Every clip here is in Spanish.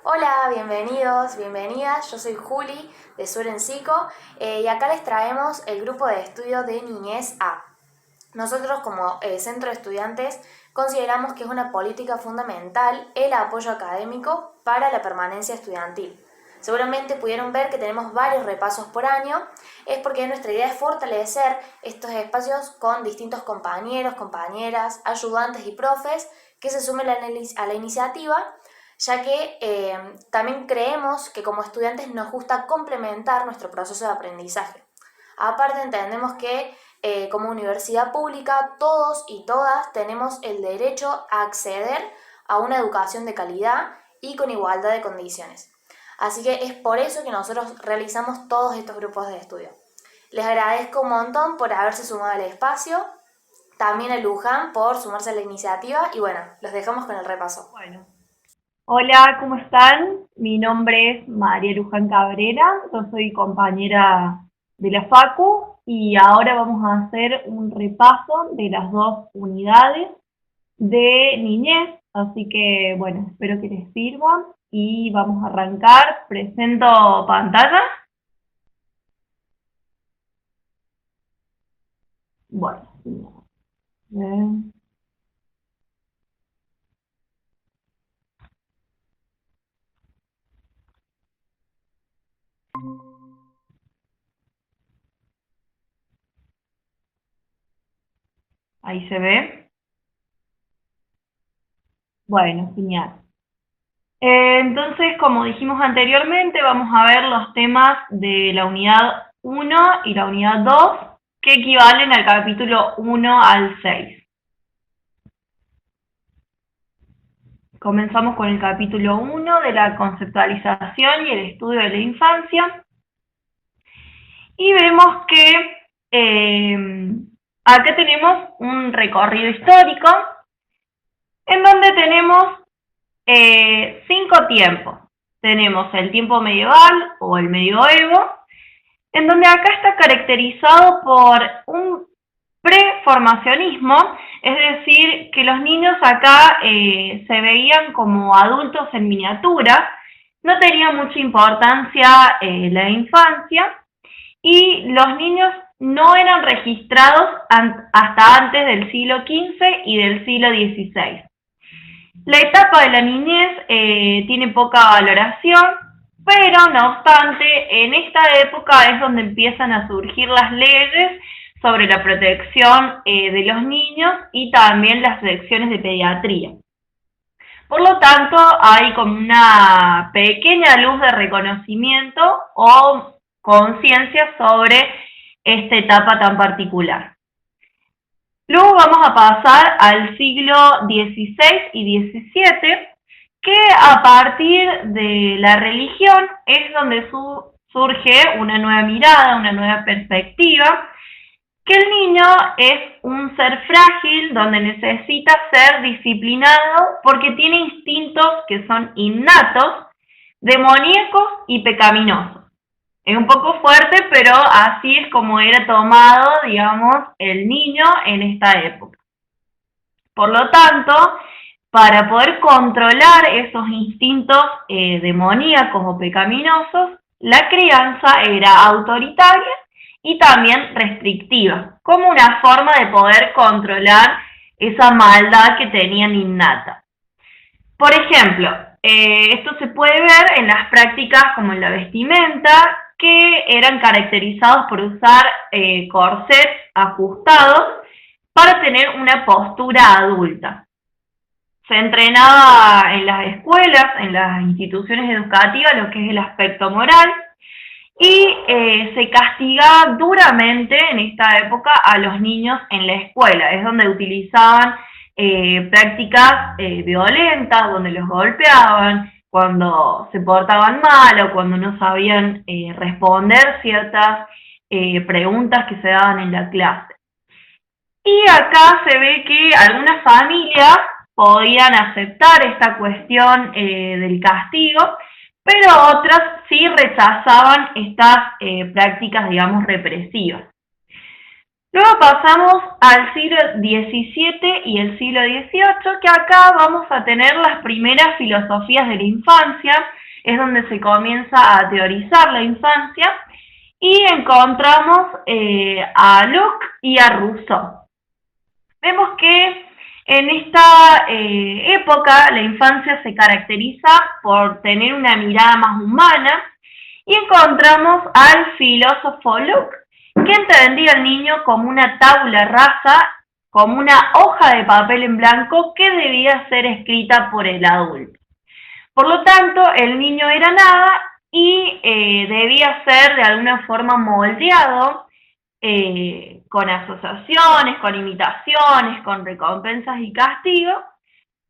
Hola, bienvenidos, bienvenidas. Yo soy Juli de Sur en Psico y acá les traemos el grupo de estudio de Niñez A. Nosotros como centro de estudiantes consideramos que es una política fundamental el apoyo académico para la permanencia estudiantil. Seguramente pudieron ver que tenemos varios repasos por año, es porque nuestra idea es fortalecer estos espacios con distintos compañeros, compañeras, ayudantes y profes que se sumen a la iniciativa, ya que también creemos que como estudiantes nos gusta complementar nuestro proceso de aprendizaje. Aparte entendemos que como universidad pública todos y todas tenemos el derecho a acceder a una educación de calidad y con igualdad de condiciones. Así que es por eso que nosotros realizamos todos estos grupos de estudio. Les agradezco un montón por haberse sumado al espacio, también a Luján por sumarse a la iniciativa y bueno, los dejamos con el repaso. Bueno, hola, ¿cómo están? Mi nombre es María Luján Cabrera, yo soy compañera de la Facu y ahora vamos a hacer un repaso de las dos unidades de niñez, así que bueno, espero que les sirvan y vamos a arrancar. Presento pantalla. Bueno, ahí se ve. Bueno, genial. Entonces, como dijimos anteriormente, vamos a ver los temas de la unidad 1 y la unidad 2, que equivalen al capítulo 1 al 6. Comenzamos con el capítulo 1 de la conceptualización y el estudio de la infancia. Y vemos que acá tenemos un recorrido histórico en donde tenemos 5 tiempos. Tenemos el tiempo medieval o el medioevo, en donde acá está caracterizado por un preformacionismo, es decir, que los niños acá se veían como adultos en miniatura, no tenía mucha importancia la infancia y los niños no eran registrados hasta antes del siglo XV y del siglo XVI. La etapa de la niñez tiene poca valoración, pero no obstante, en esta época es donde empiezan a surgir las leyes sobre la protección de los niños y también las secciones de pediatría. Por lo tanto, hay como una pequeña luz de reconocimiento o conciencia sobre esta etapa tan particular. Luego vamos a pasar al siglo XVI y XVII, que a partir de la religión es donde surge una nueva mirada, una nueva perspectiva, que el niño es un ser frágil donde necesita ser disciplinado porque tiene instintos que son innatos, demoníacos y pecaminosos. Es un poco fuerte, pero así es como era tomado, digamos, el niño en esta época. Por lo tanto, para poder controlar esos instintos demoníacos o pecaminosos, la crianza era autoritaria y también restrictiva, como una forma de poder controlar esa maldad que tenían innata. Por ejemplo, esto se puede ver en las prácticas como en la vestimenta, que eran caracterizados por usar corsets ajustados para tener una postura adulta. Se entrenaba en las escuelas, en las instituciones educativas, lo que es el aspecto moral, y se castigaba duramente en esta época a los niños en la escuela. Es donde utilizaban prácticas violentas, donde los golpeaban, cuando se portaban mal o cuando no sabían responder ciertas preguntas que se daban en la clase. Y acá se ve que algunas familias podían aceptar esta cuestión del castigo, pero otras sí rechazaban estas prácticas, digamos, represivas. Luego pasamos al siglo XVII y el siglo XVIII, que acá vamos a tener las primeras filosofías de la infancia, es donde se comienza a teorizar la infancia, y encontramos a Locke y a Rousseau. Vemos que en esta época la infancia se caracteriza por tener una mirada más humana, y encontramos al filósofo Locke, que entendía al niño como una tabula rasa, como una hoja de papel en blanco que debía ser escrita por el adulto. Por lo tanto, el niño era nada y debía ser de alguna forma moldeado con asociaciones, con imitaciones, con recompensas y castigos,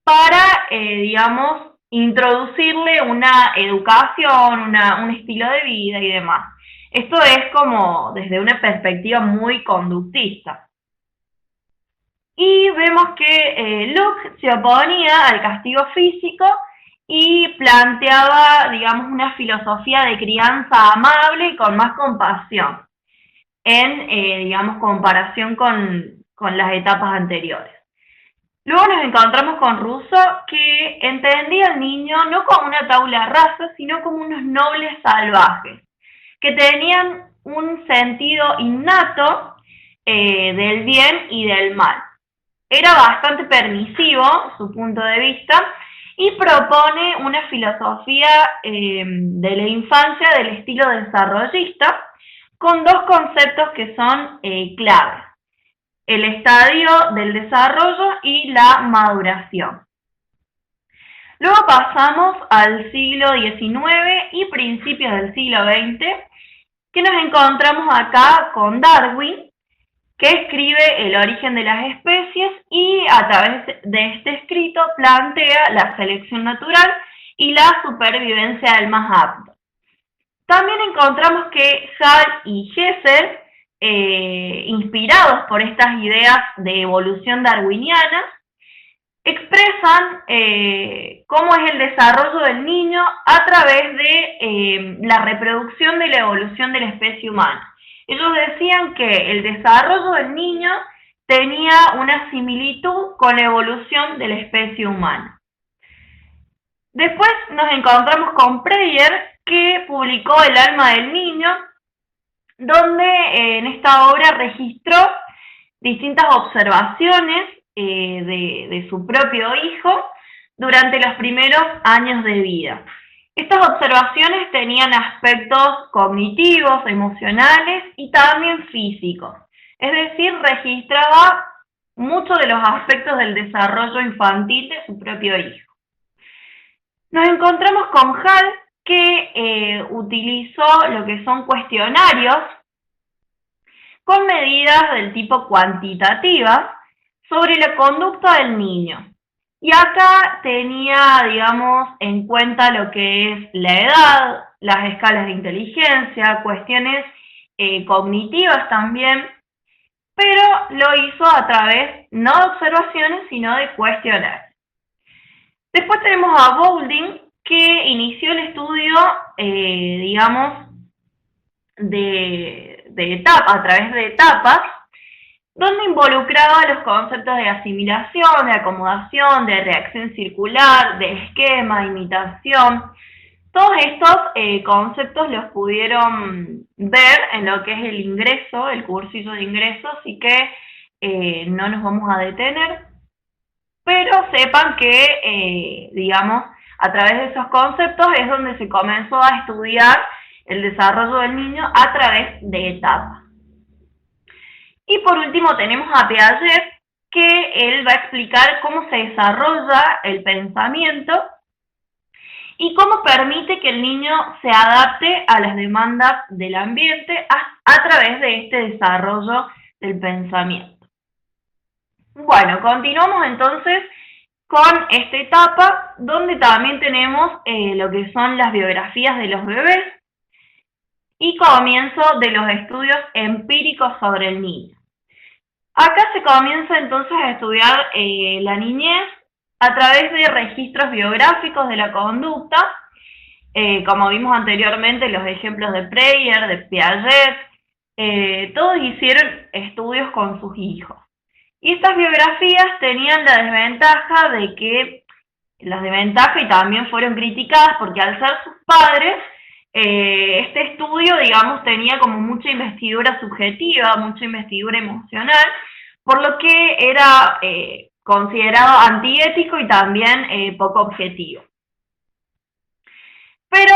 para, digamos, introducirle una educación, un estilo de vida y demás. Esto es como desde una perspectiva muy conductista. Y vemos que Locke se oponía al castigo físico y planteaba, digamos, una filosofía de crianza amable y con más compasión, en, digamos, comparación con las etapas anteriores. Luego nos encontramos con Rousseau, que entendía al niño no como una tabla rasa, sino como unos nobles salvajes, que tenían un sentido innato del bien y del mal. Era bastante permisivo su punto de vista y propone una filosofía de la infancia del estilo desarrollista, con dos conceptos que son claves: el estadio del desarrollo y la maduración. Luego pasamos al siglo XIX y principios del siglo XX, que nos encontramos acá con Darwin, que escribe El origen de las especies y a través de este escrito plantea la selección natural y la supervivencia del más apto. También encontramos que Hall y Gesell, inspirados por estas ideas de evolución darwiniana, expresan cómo es el desarrollo del niño a través de la reproducción de la evolución de la especie humana. Ellos decían que el desarrollo del niño tenía una similitud con la evolución de la especie humana. Después nos encontramos con Preyer, que publicó El alma del niño, donde en esta obra registró distintas observaciones de su propio hijo durante los primeros años de vida. Estas observaciones tenían aspectos cognitivos, emocionales y también físicos. Es decir, registraba muchos de los aspectos del desarrollo infantil de su propio hijo. Nos encontramos con Hall, que utilizó lo que son cuestionarios con medidas del tipo cuantitativa sobre la conducta del niño. Y acá tenía, digamos, en cuenta lo que es la edad, las escalas de inteligencia, cuestiones cognitivas también, pero lo hizo a través no de observaciones, sino de cuestionarios. Después tenemos a Boulding, que inició el estudio, digamos, a través de etapas, donde involucraba los conceptos de asimilación, de acomodación, de reacción circular, de esquema, imitación. Todos estos conceptos los pudieron ver en lo que es el ingreso, el cursillo de ingreso, así que no nos vamos a detener, pero sepan que, digamos, a través de esos conceptos es donde se comenzó a estudiar el desarrollo del niño a través de etapas. Y por último tenemos a Piaget, que él va a explicar cómo se desarrolla el pensamiento y cómo permite que el niño se adapte a las demandas del ambiente a través de este desarrollo del pensamiento. Bueno, continuamos entonces con esta etapa, donde también tenemos lo que son las biografías de los bebés y comienzo de los estudios empíricos sobre el niño. Acá se comienza entonces a estudiar la niñez a través de registros biográficos de la conducta, como vimos anteriormente, los ejemplos de Preyer, de Piaget, todos hicieron estudios con sus hijos. Y estas biografías tenían la desventaja de que, las desventajas y también fueron criticadas porque al ser sus padres, este estudio, digamos, tenía como mucha investidura subjetiva, mucha investidura emocional, por lo que era considerado antiético y también poco objetivo. Pero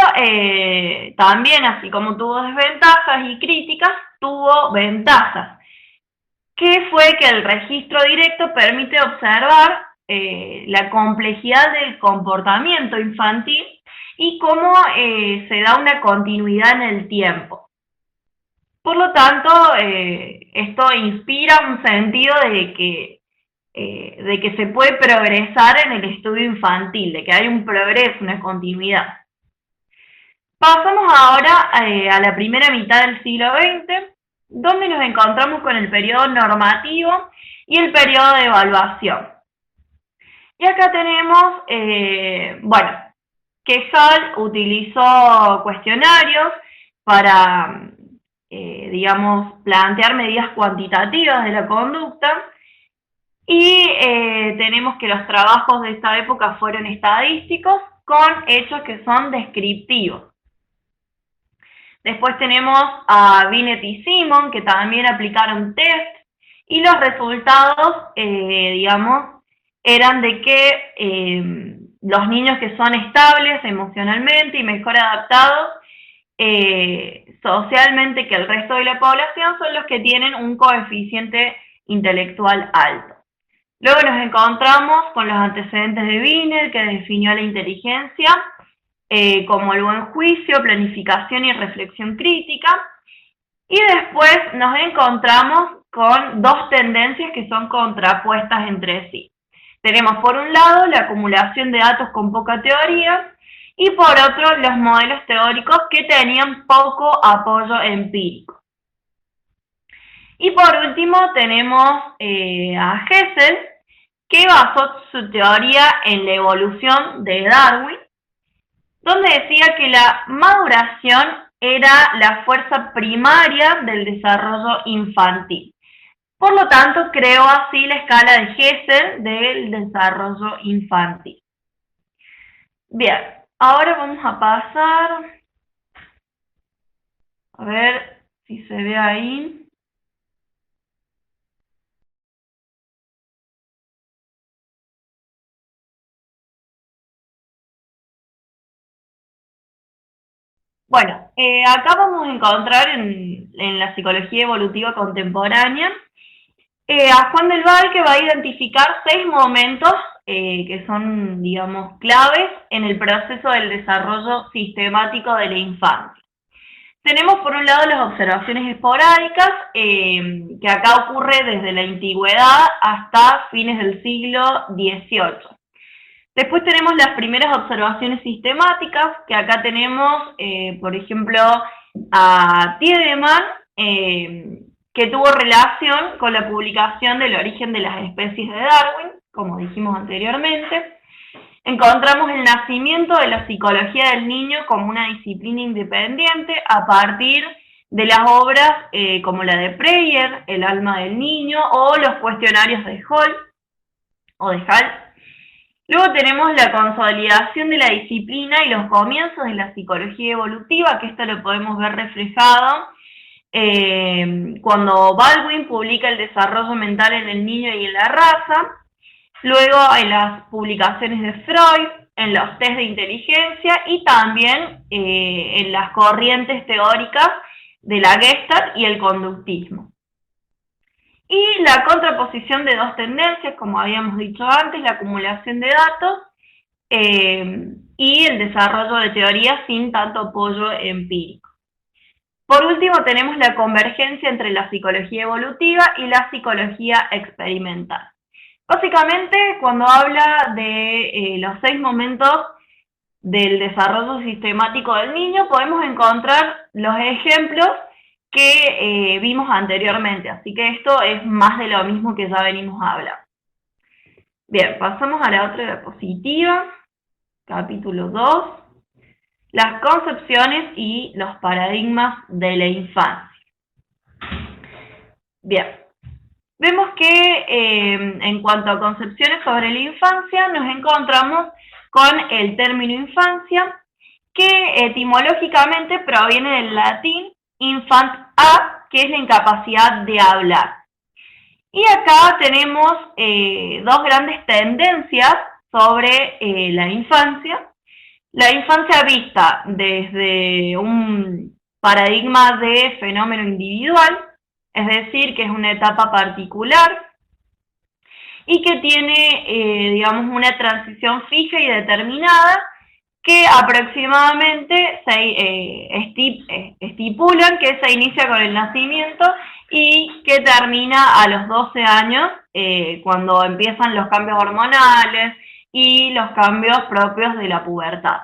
también, así como tuvo desventajas y críticas, tuvo ventajas, que fue que el registro directo permite observar la complejidad del comportamiento infantil y cómo se da una continuidad en el tiempo. Por lo tanto, esto inspira un sentido de que se puede progresar en el estudio infantil, de que hay un progreso, una continuidad. Pasamos ahora a la primera mitad del siglo XX, donde nos encontramos con el periodo normativo y el periodo de evaluación. Y acá tenemos, bueno, que Hall utilizó cuestionarios para, digamos, plantear medidas cuantitativas de la conducta, y tenemos que los trabajos de esta época fueron estadísticos con hechos que son descriptivos. Después tenemos a Binet y Simon, que también aplicaron test, y los resultados, digamos, eran de que los niños que son estables emocionalmente y mejor adaptados socialmente que el resto de la población son los que tienen un coeficiente intelectual alto. Luego nos encontramos con los antecedentes de Binet, que definió la inteligencia como el buen juicio, planificación y reflexión crítica. Y después nos encontramos con dos tendencias que son contrapuestas entre sí. Tenemos por un lado la acumulación de datos con poca teoría y por otro los modelos teóricos que tenían poco apoyo empírico. Y por último tenemos a Hessel, que basó su teoría en la evolución de Darwin, donde decía que la maduración era la fuerza primaria del desarrollo infantil. Por lo tanto, creó así la escala de Hessel del desarrollo infantil. Bien, ahora vamos a pasar, a ver si se ve ahí. Bueno, acá vamos a encontrar en la psicología evolutiva contemporánea a Juan del Val, que va a identificar 6 momentos que son, digamos, claves en el proceso del desarrollo sistemático de la infancia. Tenemos por un lado las observaciones esporádicas, que acá ocurre desde la antigüedad hasta fines del siglo XVIII. Después tenemos las primeras observaciones sistemáticas, que acá tenemos, por ejemplo, a Tiedemann, que tuvo relación con la publicación del origen de las especies de Darwin, como dijimos anteriormente. Encontramos el nacimiento de la psicología del niño como una disciplina independiente a partir de las obras como la de Preyer, El alma del niño, o los cuestionarios de Hall. Luego tenemos la consolidación de la disciplina y los comienzos de la psicología evolutiva, que esto lo podemos ver reflejado cuando Baldwin publica El desarrollo mental en el niño y en la raza, luego en las publicaciones de Freud, en los test de inteligencia y también en las corrientes teóricas de la Gestalt y el conductismo. Y la contraposición de dos tendencias, como habíamos dicho antes, la acumulación de datos y el desarrollo de teorías sin tanto apoyo empírico. Por último, tenemos la convergencia entre la psicología evolutiva y la psicología experimental. Básicamente, cuando habla de los 6 momentos del desarrollo sistemático del niño, podemos encontrar los ejemplos que vimos anteriormente, así que esto es más de lo mismo que ya venimos a hablar. Bien, pasamos a la otra diapositiva, capítulo 2, las concepciones y los paradigmas de la infancia. Bien, vemos que en cuanto a concepciones sobre la infancia, nos encontramos con el término infancia, que etimológicamente proviene del latín infant a, que es la incapacidad de hablar. Y acá tenemos dos grandes tendencias sobre la infancia. La infancia vista desde un paradigma de fenómeno individual, es decir, que es una etapa particular y que tiene, digamos, una transición fija y determinada que aproximadamente estipulan que se inicia con el nacimiento y que termina a los 12 años, cuando empiezan los cambios hormonales y los cambios propios de la pubertad.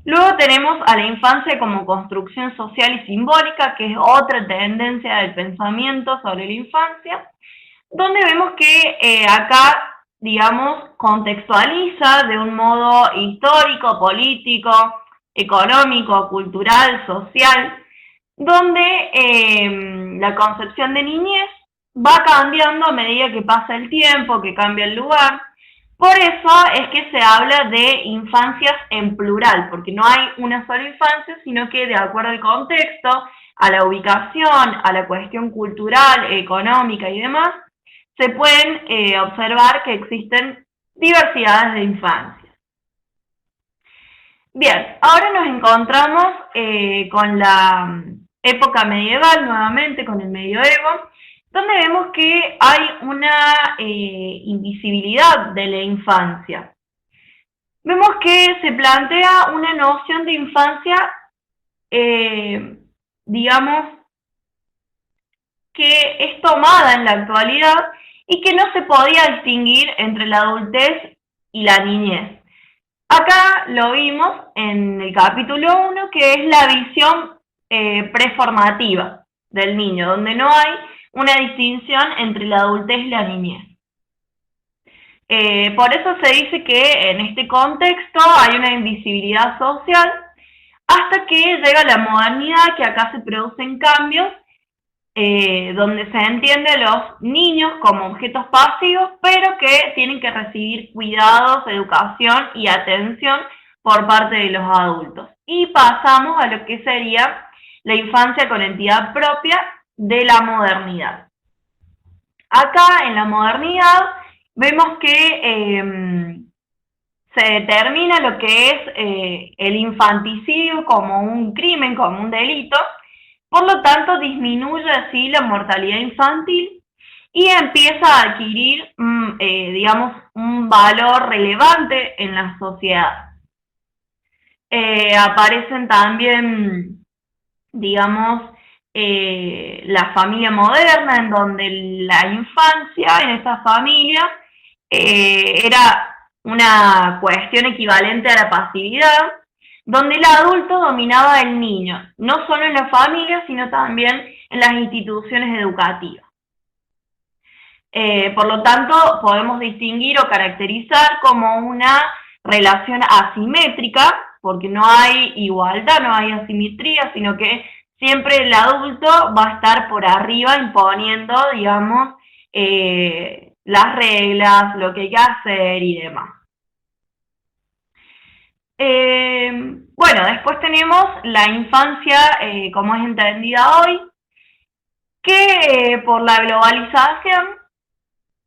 Luego tenemos a la infancia como construcción social y simbólica, que es otra tendencia del pensamiento sobre la infancia, donde vemos que acá, digamos, contextualiza de un modo histórico, político, económico, cultural, social, donde la concepción de niñez va cambiando a medida que pasa el tiempo, que cambia el lugar. Por eso es que se habla de infancias en plural, porque no hay una sola infancia, sino que de acuerdo al contexto, a la ubicación, a la cuestión cultural, económica y demás, se pueden observar que existen diversidades de infancias. Bien, ahora nos encontramos con la época medieval, nuevamente con el medioevo, donde vemos que hay una invisibilidad de la infancia. Vemos que se plantea una noción de infancia, digamos, que es tomada en la actualidad y que no se podía distinguir entre la adultez y la niñez. Acá lo vimos en el capítulo 1, que es la visión preformativa del niño, donde no hay una distinción entre la adultez y la niñez. Por eso se dice que en este contexto hay una invisibilidad social, hasta que llega la modernidad, que acá se producen cambios, donde se entiende a los niños como objetos pasivos, pero que tienen que recibir cuidados, educación y atención por parte de los adultos. Y pasamos a lo que sería la infancia con entidad propia de la modernidad. Acá en la modernidad vemos que se determina lo que es el infanticidio como un crimen, como un delito. Por lo tanto, disminuye así la mortalidad infantil y empieza a adquirir, digamos, un valor relevante en la sociedad. Aparecen también, digamos, la familia moderna, en donde la infancia en esta familia era una cuestión equivalente a la pasividad, donde el adulto dominaba al niño, no solo en la familia, sino también en las instituciones educativas. Por lo tanto, podemos distinguir o caracterizar como una relación asimétrica, porque no hay igualdad, no hay asimetría, sino que siempre el adulto va a estar por arriba imponiendo, digamos, las reglas, lo que hay que hacer y demás. Bueno, después tenemos la infancia como es entendida hoy, que por la globalización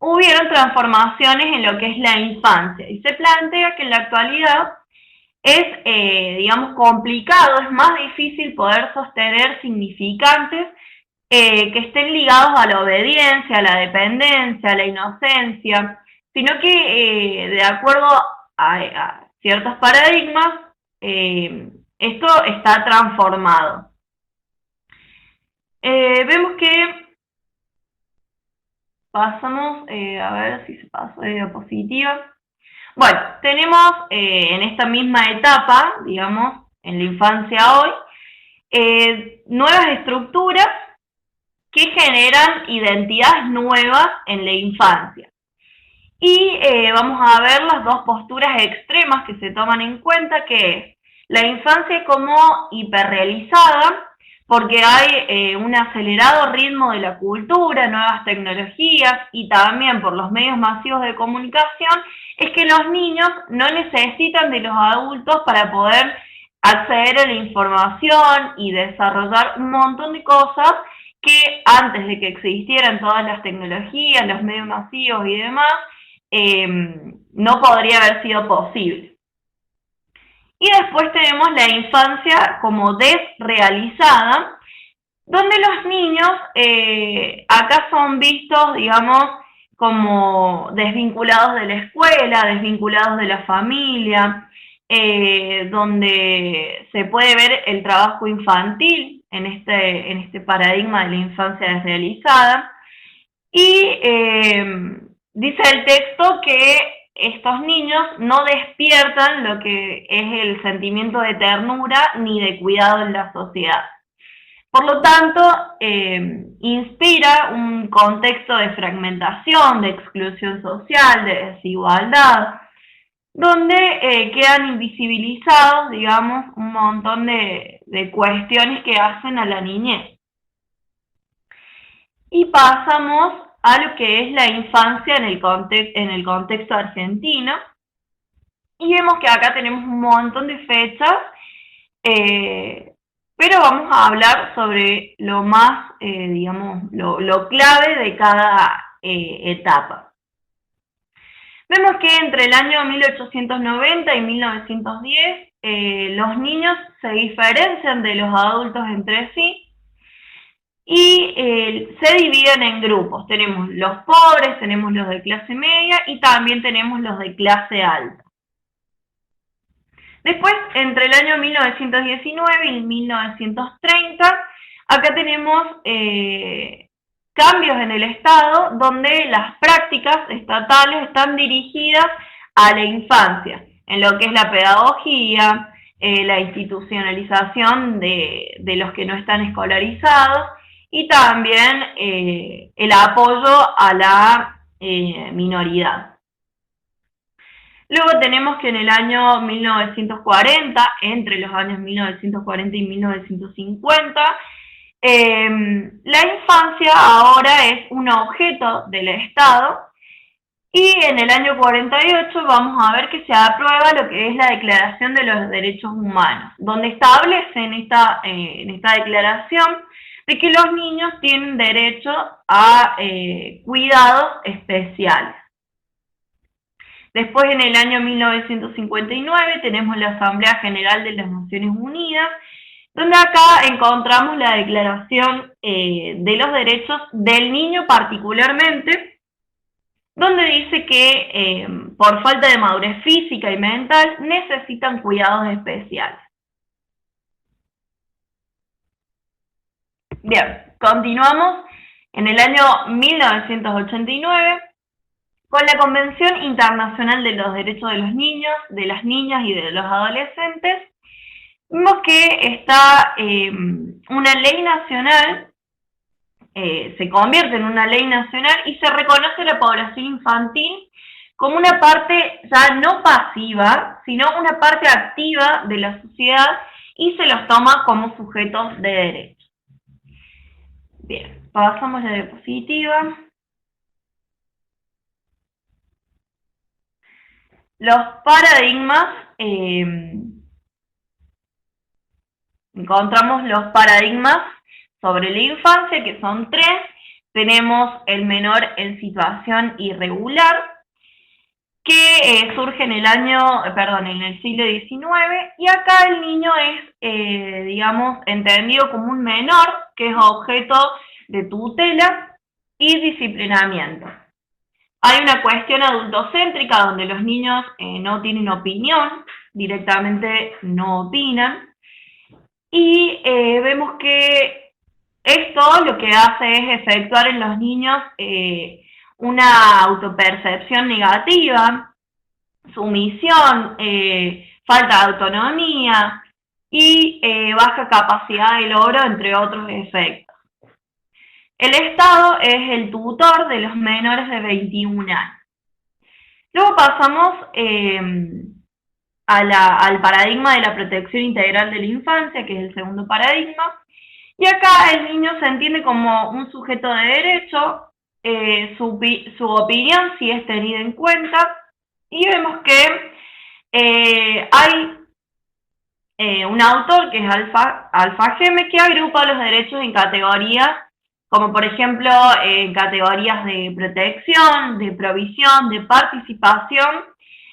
hubieron transformaciones en lo que es la infancia y se plantea que en la actualidad es, digamos, complicado, es más difícil poder sostener significantes que estén ligados a la obediencia, a la dependencia, a la inocencia, sino que de acuerdo a ciertos paradigmas, esto está transformado. Vemos que pasamos, a ver si se pasó de diapositiva. Bueno, tenemos en esta misma etapa, digamos, en la infancia hoy, nuevas estructuras que generan identidades nuevas en la infancia. Y vamos a ver las dos posturas extremas que se toman en cuenta, que es la infancia como hiperrealizada, porque hay un acelerado ritmo de la cultura, nuevas tecnologías y también por los medios masivos de comunicación, es que los niños no necesitan de los adultos para poder acceder a la información y desarrollar un montón de cosas que antes de que existieran todas las tecnologías, los medios masivos y demás, no podría haber sido posible. Y después tenemos la infancia como desrealizada, donde los niños acá son vistos, digamos, como desvinculados de la escuela, desvinculados de la familia, donde se puede ver el trabajo infantil en este paradigma de la infancia desrealizada. Y dice el texto que estos niños no despiertan lo que es el sentimiento de ternura ni de cuidado en la sociedad. Por lo tanto, inspira un contexto de fragmentación, de exclusión social, de desigualdad, donde quedan invisibilizados, digamos, un montón de cuestiones que hacen a la niñez. Y pasamos a lo que es la infancia en el contexto argentino. Y vemos que acá tenemos un montón de fechas, pero vamos a hablar sobre lo más, digamos, lo clave de cada etapa. Vemos que entre el año 1890 y 1910 los niños se diferencian de los adultos entre sí y se dividen en grupos. Tenemos los pobres, tenemos los de clase media y también tenemos los de clase alta. Después, entre el año 1919 y 1930, acá tenemos cambios en el Estado donde las prácticas estatales están dirigidas a la infancia, en lo que es la pedagogía, la institucionalización de los que no están escolarizados y también el apoyo a la minoridad. Luego tenemos que en el año 1940, entre los años 1940 y 1950, la infancia ahora es un objeto del Estado y en el año 48 vamos a ver que se aprueba lo que es la Declaración de los Derechos Humanos, donde establece en esta declaración de que los niños tienen derecho a cuidados especiales. Después, en el año 1959, tenemos la Asamblea General de las Naciones Unidas, donde acá encontramos la Declaración de los Derechos del Niño particularmente, donde dice que por falta de madurez física y mental necesitan cuidados especiales. Bien, continuamos en el año 1989 con la Convención Internacional de los Derechos de los Niños, de las Niñas y de los Adolescentes. Vemos que está una ley nacional, se convierte en una ley nacional y se reconoce a la población infantil como una parte ya no pasiva, sino una parte activa de la sociedad y se los toma como sujetos de derecho. Bien, pasamos a la diapositiva. Los paradigmas, encontramos los paradigmas sobre la infancia, que son tres. Tenemos el menor en situación irregular, que surge en el siglo XIX, y acá el niño es, digamos, entendido como un menor, que es objeto de tutela y disciplinamiento. Hay una cuestión adultocéntrica donde los niños no tienen opinión, directamente no opinan, y vemos que esto lo que hace es efectuar en los niños una autopercepción negativa, sumisión, falta de autonomía y baja capacidad de logro, entre otros efectos. El Estado es el tutor de los menores de 21 años. Luego pasamos al paradigma de la protección integral de la infancia, que es el segundo paradigma, Y acá el niño se entiende como un sujeto de derecho, su opinión sí es tenida en cuenta, y vemos que hay un autor que es Alfa Geme, que agrupa los derechos en categorías, como por ejemplo en categorías de protección, de provisión, de participación,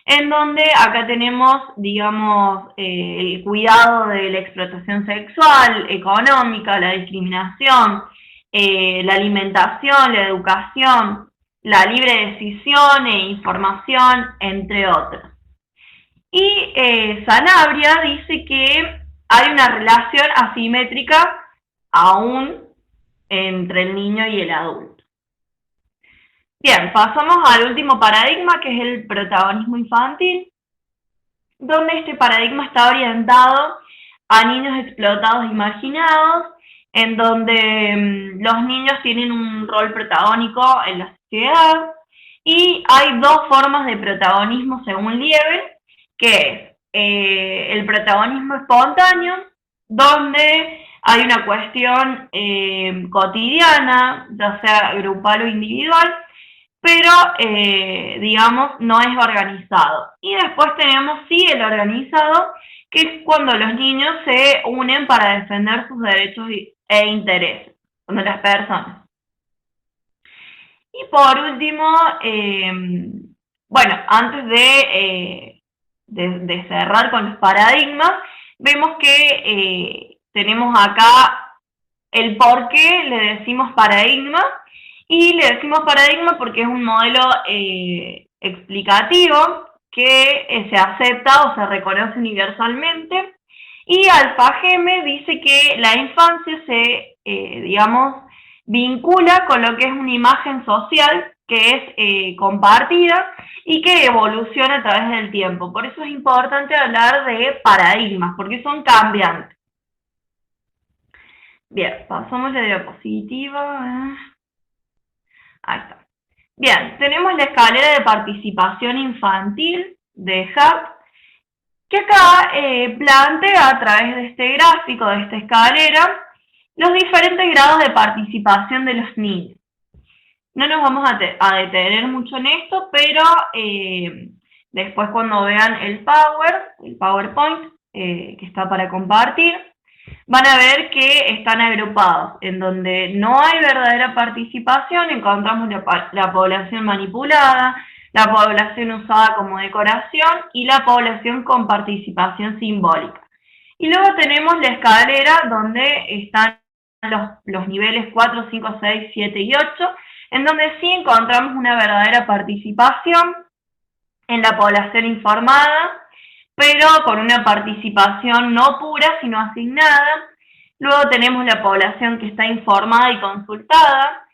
en donde acá tenemos, digamos, el cuidado de la explotación sexual, económica, la discriminación, la alimentación, la educación, la libre decisión e información, entre otros. Y Sanabria dice que hay una relación asimétrica aún entre el niño y el adulto. Bien, pasamos al último paradigma, que es el protagonismo infantil, donde este paradigma está orientado a niños explotados y marginados, en donde los niños tienen un rol protagónico en la sociedad, y hay dos formas de protagonismo según Liebel, que es el protagonismo espontáneo, donde hay una cuestión cotidiana, ya sea grupal o individual, pero digamos no es organizado. Y después tenemos sí el organizado, que es cuando los niños se unen para defender sus derechos e intereses de las personas. Y por último, bueno, antes de cerrar con los paradigmas, vemos que tenemos acá el por qué le decimos paradigma, y le decimos paradigma porque es un modelo explicativo que se acepta o se reconoce universalmente, y Alfa Geme dice que la infancia se, digamos, vincula con lo que es una imagen social que es compartida y que evoluciona a través del tiempo. Por eso es importante hablar de paradigmas, porque son cambiantes. Bien, pasamos la diapositiva. Ahí está. Bien, tenemos la escalera de participación infantil de Hub, que acá plantea a través de este gráfico, de esta escalera, los diferentes grados de participación de los niños. No nos vamos a detener mucho en esto, pero después cuando vean el PowerPoint, que está para compartir, van a ver que están agrupados. En donde no hay verdadera participación, encontramos la población manipulada, la población usada como decoración y la población con participación simbólica. Y luego tenemos la escalera donde están los niveles 4, 5, 6, 7 y 8, en donde sí encontramos una verdadera participación en la población informada, pero con una participación no pura, sino asignada. Luego tenemos la población que está informada y consultada.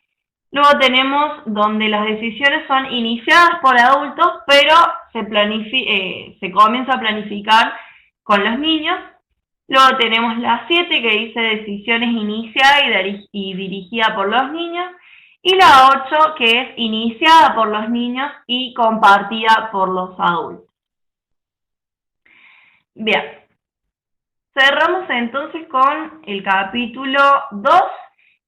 Luego tenemos donde las decisiones son iniciadas por adultos, pero se comienza a planificar con los niños. Luego tenemos la 7, que dice decisiones iniciadas y dirigida por los niños. Y la 8, que es iniciada por los niños y compartida por los adultos. Bien, cerramos entonces con el capítulo 2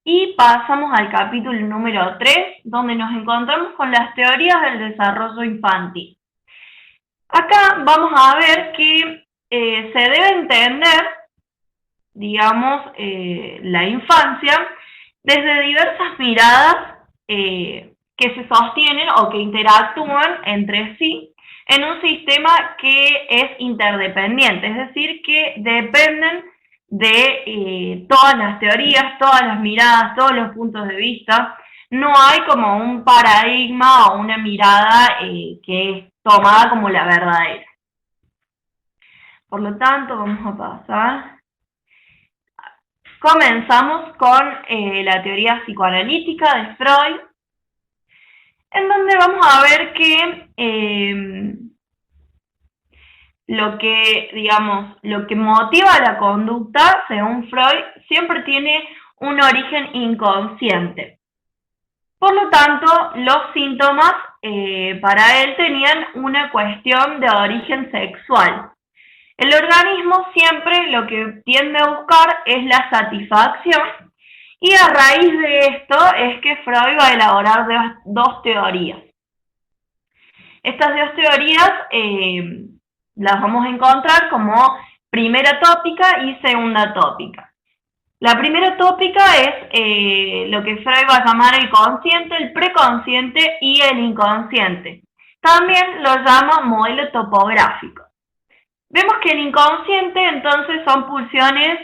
y pasamos al capítulo número 3, donde nos encontramos con las teorías del desarrollo infantil. Acá vamos a ver que se debe entender, digamos, la infancia desde diversas miradas que se sostienen o que interactúan entre sí en un sistema que es interdependiente, es decir, que dependen de todas las teorías, todas las miradas, todos los puntos de vista. No hay como un paradigma o una mirada que es tomada como la verdadera. Por lo tanto, vamos a pasar. Comenzamos con la teoría psicoanalítica de Freud, en donde vamos a ver que lo que motiva la conducta, según Freud, siempre tiene un origen inconsciente. Por lo tanto, los síntomas para él tenían una cuestión de origen sexual. El organismo siempre lo que tiende a buscar es la satisfacción, y a raíz de esto es que Freud va a elaborar dos teorías. Estas dos teorías las vamos a encontrar como primera tópica y segunda tópica. La primera tópica es lo que Freud va a llamar el consciente, el preconsciente y el inconsciente. También lo llama modelo topográfico. Vemos que el inconsciente entonces son pulsiones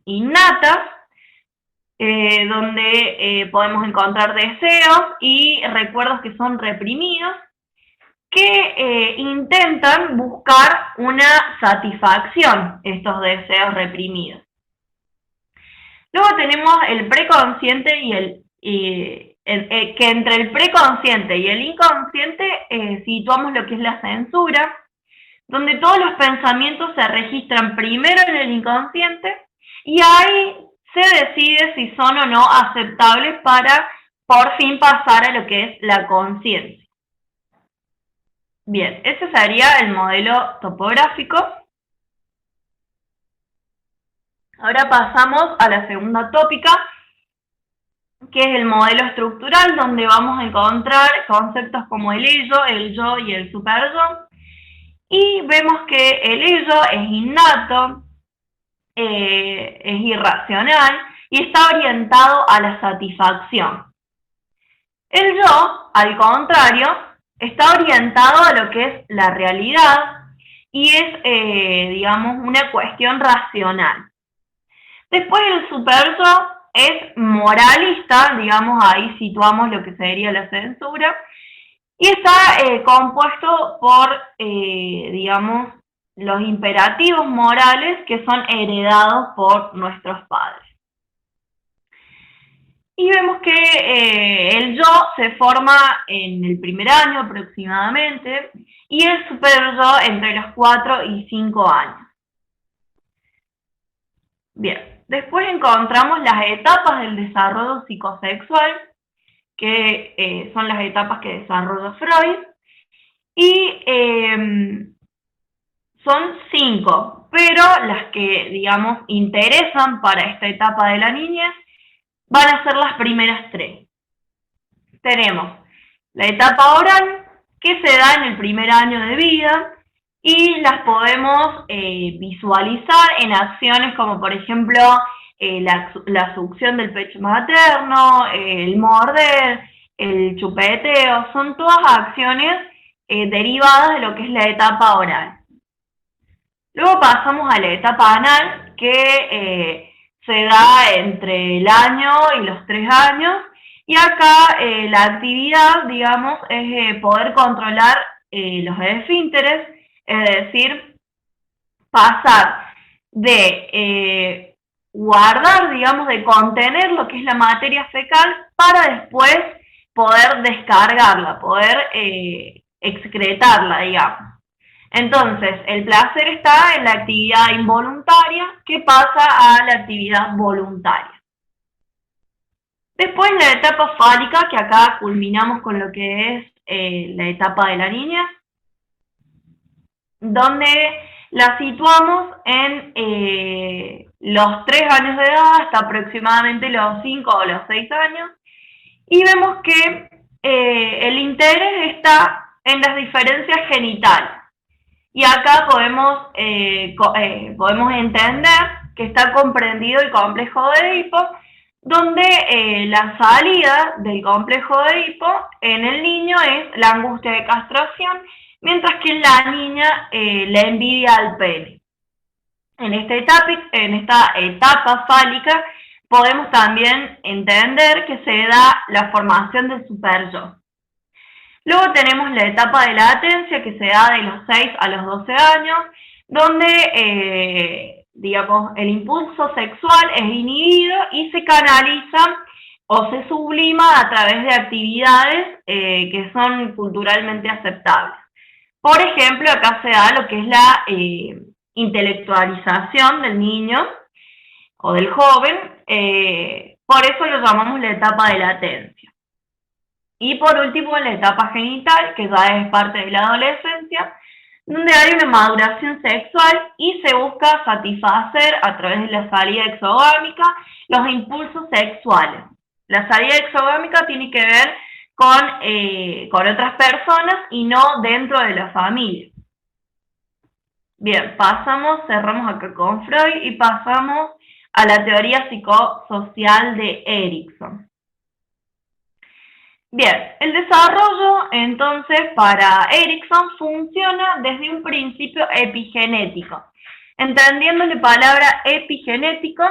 innatas, donde podemos encontrar deseos y recuerdos que son reprimidos, que intentan buscar una satisfacción, estos deseos reprimidos. Luego tenemos el preconsciente que entre el preconsciente y el inconsciente situamos lo que es la censura, donde todos los pensamientos se registran primero en el inconsciente y ahí se decide si son o no aceptables para por fin pasar a lo que es la conciencia. Bien, ese sería el modelo topográfico. Ahora pasamos a la segunda tópica, que es el modelo estructural, donde vamos a encontrar conceptos como el ello, el yo y el superyo. Y vemos que el ello es innato, es irracional y está orientado a la satisfacción. El yo, al contrario, está orientado a lo que es la realidad y es, digamos, una cuestión racional. Después el superyo es moralista, digamos, ahí situamos lo que sería la censura, y está compuesto por, digamos, los imperativos morales que son heredados por nuestros padres. Y vemos que el yo se forma en el primer año aproximadamente y el superyo entre los 4 y 5 años. Bien, después encontramos las etapas del desarrollo psicosexual, que son las etapas que desarrolla Freud, y son 5, pero las que, digamos, interesan para esta etapa de la niñez van a ser las primeras 3. Tenemos la etapa oral, que se da en el primer año de vida, y las podemos visualizar en acciones como, por ejemplo, la succión del pecho materno, el morder, el chupeteo. Son todas acciones derivadas de lo que es la etapa oral. Luego pasamos a la etapa anal, que se da entre el año y los 3 años, y acá la actividad, digamos, es poder controlar los esfínteres, es decir, pasar de guardar, digamos, de contener lo que es la materia fecal para después poder descargarla, poder excretarla, digamos. Entonces, el placer está en la actividad involuntaria que pasa a la actividad voluntaria. Después la etapa fálica, que acá culminamos con lo que es la etapa de la niña, donde la situamos en los 3 años de edad hasta aproximadamente los 5 o los 6 años, y vemos que el interés está en las diferencias genitales. Y acá podemos entender que está comprendido el complejo de Edipo, donde la salida del complejo de Edipo en el niño es la angustia de castración, mientras que en la niña la envidia al pene. En esta etapa fálica podemos también entender que se da la formación del superyo. Luego tenemos la etapa de latencia, que se da de los 6 a los 12 años, donde digamos, el impulso sexual es inhibido y se canaliza o se sublima a través de actividades que son culturalmente aceptables. Por ejemplo, acá se da lo que es la intelectualización del niño o del joven, por eso lo llamamos la etapa de latencia. Y por último, la etapa genital, que ya es parte de la adolescencia, donde hay una maduración sexual y se busca satisfacer a través de la salida exogámica los impulsos sexuales. La salida exogámica tiene que ver con otras personas y no dentro de la familia. Bien, cerramos acá con Freud y pasamos a la teoría psicosocial de Erikson. Bien, el desarrollo entonces para Erikson funciona desde un principio epigenético, entendiendo la palabra epigenético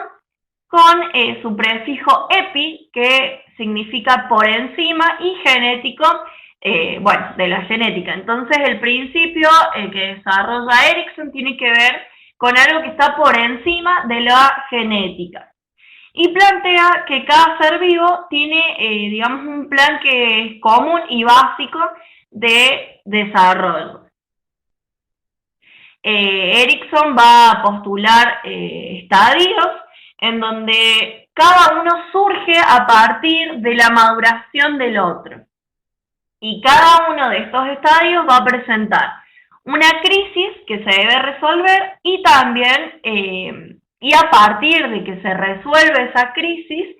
con su prefijo epi, que significa por encima, y genético, bueno, de la genética. Entonces el principio que desarrolla Erikson tiene que ver con algo que está por encima de la genética. Y plantea que cada ser vivo tiene, digamos, un plan que es común y básico de desarrollo. Erikson va a postular estadios en donde cada uno surge a partir de la maduración del otro. Y cada uno de estos estadios va a presentar una crisis que se debe resolver y también, y a partir de que se resuelve esa crisis,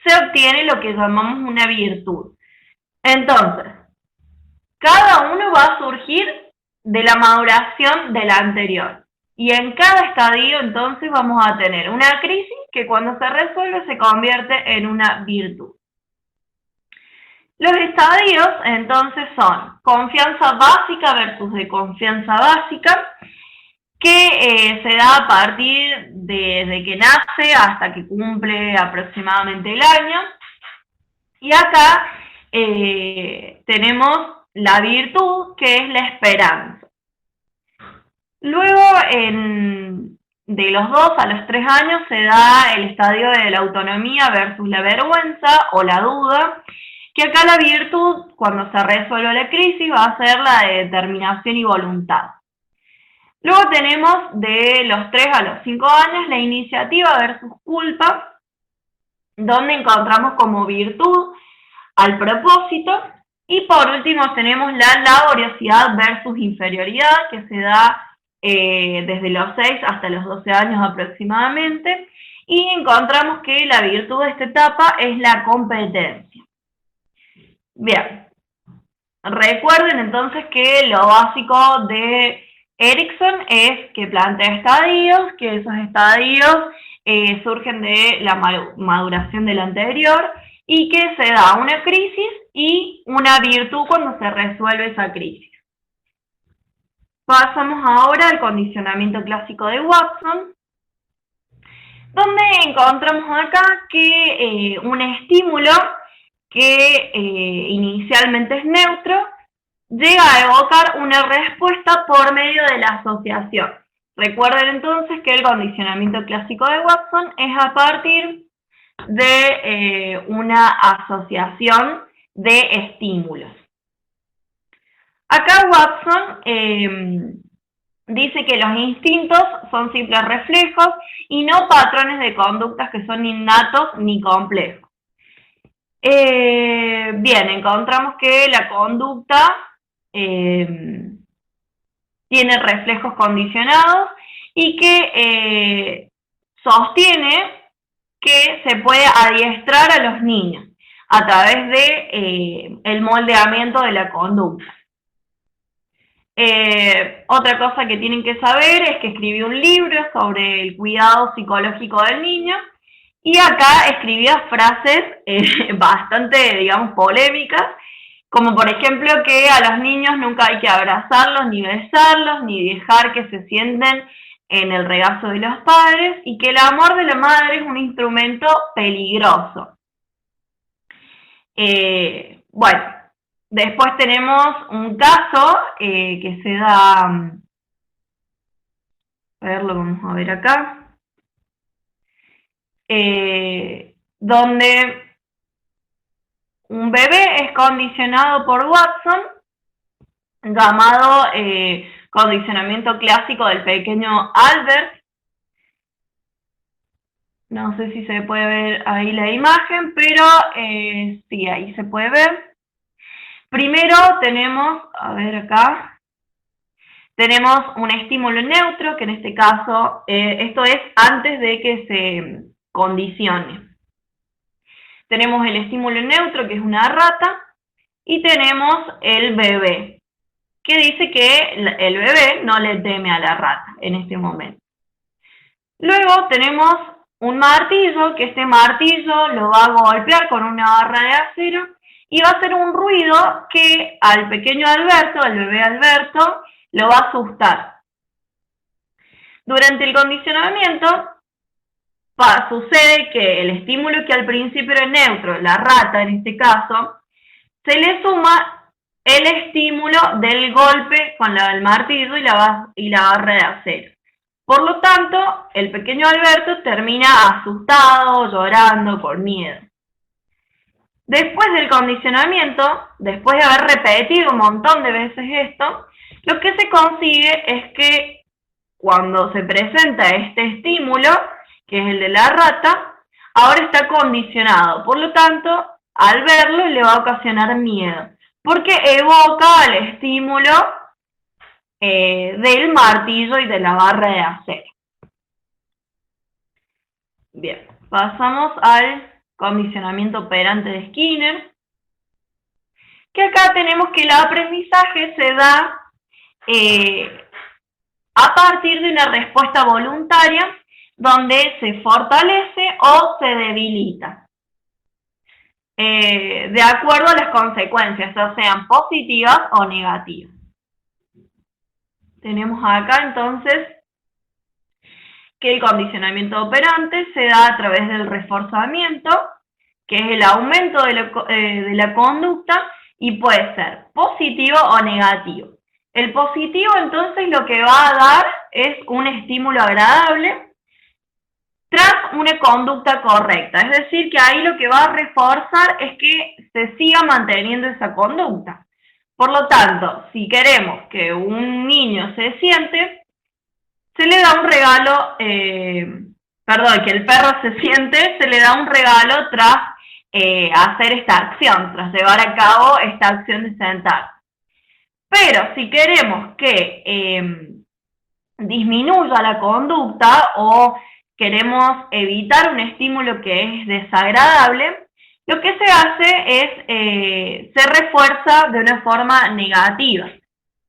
se obtiene lo que llamamos una virtud. Entonces, cada uno va a surgir de la maduración del anterior. Y en cada estadio entonces vamos a tener una crisis que cuando se resuelve se convierte en una virtud. Los estadios entonces son confianza básica versus de confianza básica, que se da a partir de que nace hasta que cumple aproximadamente el año. Y acá tenemos la virtud, que es la esperanza. Luego, de los 2 a los 3 años, se da el estadio de la autonomía versus la vergüenza o la duda, que acá la virtud, cuando se resuelve la crisis, va a ser la de determinación y voluntad. Luego tenemos de los 3 a los 5 años la iniciativa versus culpa, donde encontramos como virtud al propósito. Y por último tenemos la laboriosidad versus inferioridad, que se da desde los 6 hasta los 12 años aproximadamente. Y encontramos que la virtud de esta etapa es la competencia. Bien, recuerden entonces que lo básico de Erikson es que plantea estadios, que esos estadios surgen de la maduración del anterior y que se da una crisis y una virtud cuando se resuelve esa crisis. Pasamos ahora al condicionamiento clásico de Watson, donde encontramos acá que un estímulo que inicialmente es neutro, llega a evocar una respuesta por medio de la asociación. Recuerden entonces que el condicionamiento clásico de Watson es a partir de una asociación de estímulos. Acá Watson dice que los instintos son simples reflejos y no patrones de conductas que son innatos ni complejos. Bien, encontramos que la conducta tiene reflejos condicionados y que sostiene que se puede adiestrar a los niños a través de el moldeamiento de la conducta. Otra cosa que tienen que saber es que escribió un libro sobre el cuidado psicológico del niño. Y acá escribía frases bastante, digamos, polémicas, como por ejemplo que a los niños nunca hay que abrazarlos, ni besarlos, ni dejar que se sienten en el regazo de los padres, y que el amor de la madre es un instrumento peligroso. Bueno, después tenemos un caso que se da, a ver, lo vamos a ver acá. Donde un bebé es condicionado por Watson, llamado condicionamiento clásico del pequeño Albert. No sé si se puede ver ahí la imagen, pero sí, ahí se puede ver. Primero tenemos, a ver acá, Tenemos un estímulo neutro, que en este caso, esto es antes de que se condicione. Tenemos el estímulo neutro, que es una rata, y tenemos el bebé, que dice que el bebé no le teme a la rata en este momento. Luego tenemos un martillo, que este martillo lo va a golpear con una barra de acero y va a hacer un ruido que al pequeño Alberto, al bebé Alberto, lo va a asustar. Durante el condicionamiento sucede que el estímulo que al principio era neutro, la rata en este caso, se le suma el estímulo del golpe con el martillo y la barra de acero. Por lo tanto, el pequeño Alberto termina asustado, llorando, con miedo. Después del condicionamiento, después de haber repetido un montón de veces esto, lo que se consigue es que cuando se presenta este estímulo, que es el de la rata, ahora está condicionado. Por lo tanto, al verlo le va a ocasionar miedo, porque evoca el estímulo del martillo y de la barra de acero. Bien, pasamos al condicionamiento operante de Skinner, que acá tenemos que el aprendizaje se da a partir de una respuesta voluntaria donde se fortalece o se debilita, de acuerdo a las consecuencias, ya sean positivas o negativas. Tenemos acá entonces que el condicionamiento operante se da a través del reforzamiento, que es el aumento de la conducta, y puede ser positivo o negativo. El positivo entonces lo que va a dar es un estímulo agradable tras una conducta correcta, es decir, que ahí lo que va a reforzar es que se siga manteniendo esa conducta. Por lo tanto, si queremos que un niño se siente, se le da un regalo, que el perro se siente, se le da un regalo tras hacer esta acción, tras llevar a cabo esta acción de sentar. Pero si queremos que disminuya la conducta o queremos evitar un estímulo que es desagradable, lo que se hace es, se refuerza de una forma negativa.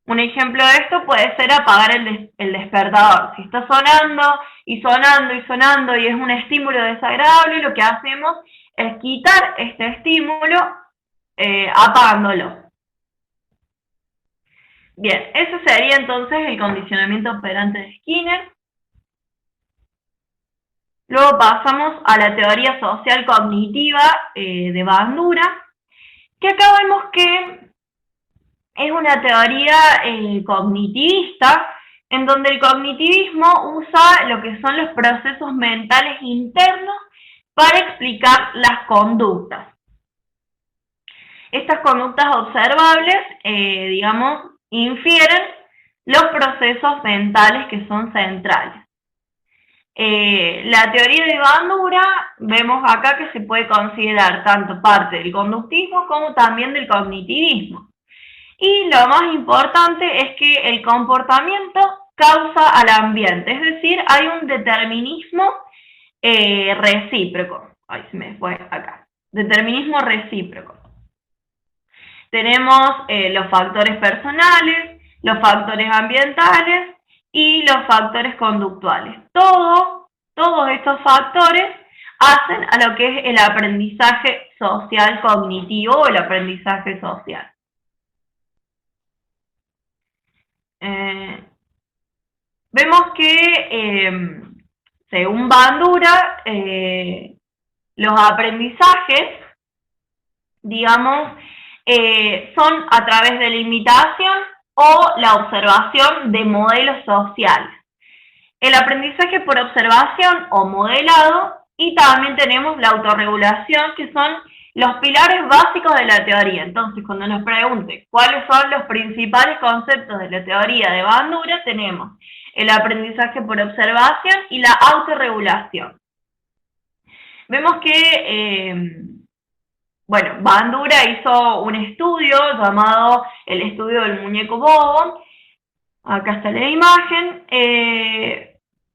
Un ejemplo de esto puede ser apagar el despertador. Si está sonando y sonando y sonando y es un estímulo desagradable, lo que hacemos es quitar este estímulo apagándolo. Bien, ese sería entonces el condicionamiento operante de Skinner. Luego pasamos a la teoría social cognitiva de Bandura, que acá vemos que es una teoría cognitivista, en donde el cognitivismo usa lo que son los procesos mentales internos para explicar las conductas. Estas conductas observables, infieren los procesos mentales que son centrales. La teoría de Bandura, vemos acá que se puede considerar tanto parte del conductismo como también del cognitivismo. Y lo más importante es que el comportamiento causa al ambiente, es decir, hay un determinismo recíproco. Ay, se me fue acá. Determinismo recíproco. Tenemos los factores personales, los factores ambientales y los factores conductuales. Todos estos factores hacen a lo que es el aprendizaje social cognitivo o el aprendizaje social. Vemos que, según Bandura, los aprendizajes, son a través de la imitación o la observación de modelos sociales. El aprendizaje por observación o modelado, y también tenemos la autorregulación, que son los pilares básicos de la teoría. Entonces, cuando nos pregunte cuáles son los principales conceptos de la teoría de Bandura, tenemos el aprendizaje por observación y la autorregulación. Vemos que, Bandura hizo un estudio llamado el estudio del muñeco bobo, Acá está la imagen,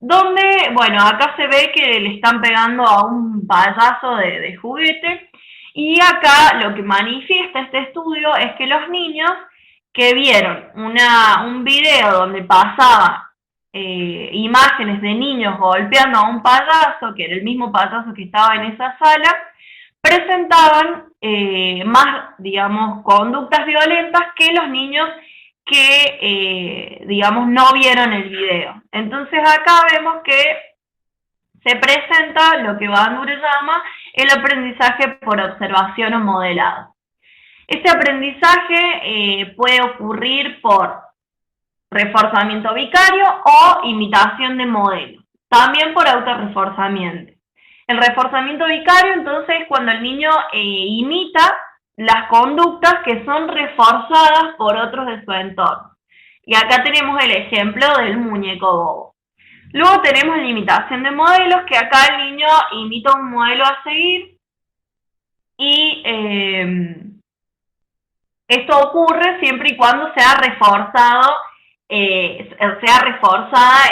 donde, bueno, acá se ve que le están pegando a un payaso de juguete, y acá lo que manifiesta este estudio es que los niños que vieron un video donde pasaba imágenes de niños golpeando a un payaso, que era el mismo payaso que estaba en esa sala, presentaban más, digamos, conductas violentas que los niños que, digamos, no vieron el video. Entonces acá vemos que se presenta lo que Bandura llama el aprendizaje por observación o modelado. Este aprendizaje puede ocurrir por reforzamiento vicario o imitación de modelo, también por autorreforzamiento. El reforzamiento vicario, entonces, es cuando el niño imita las conductas que son reforzadas por otros de su entorno. Y acá tenemos el ejemplo del muñeco bobo. Luego tenemos la imitación de modelos, que acá el niño imita un modelo a seguir y esto ocurre siempre y cuando sea reforzada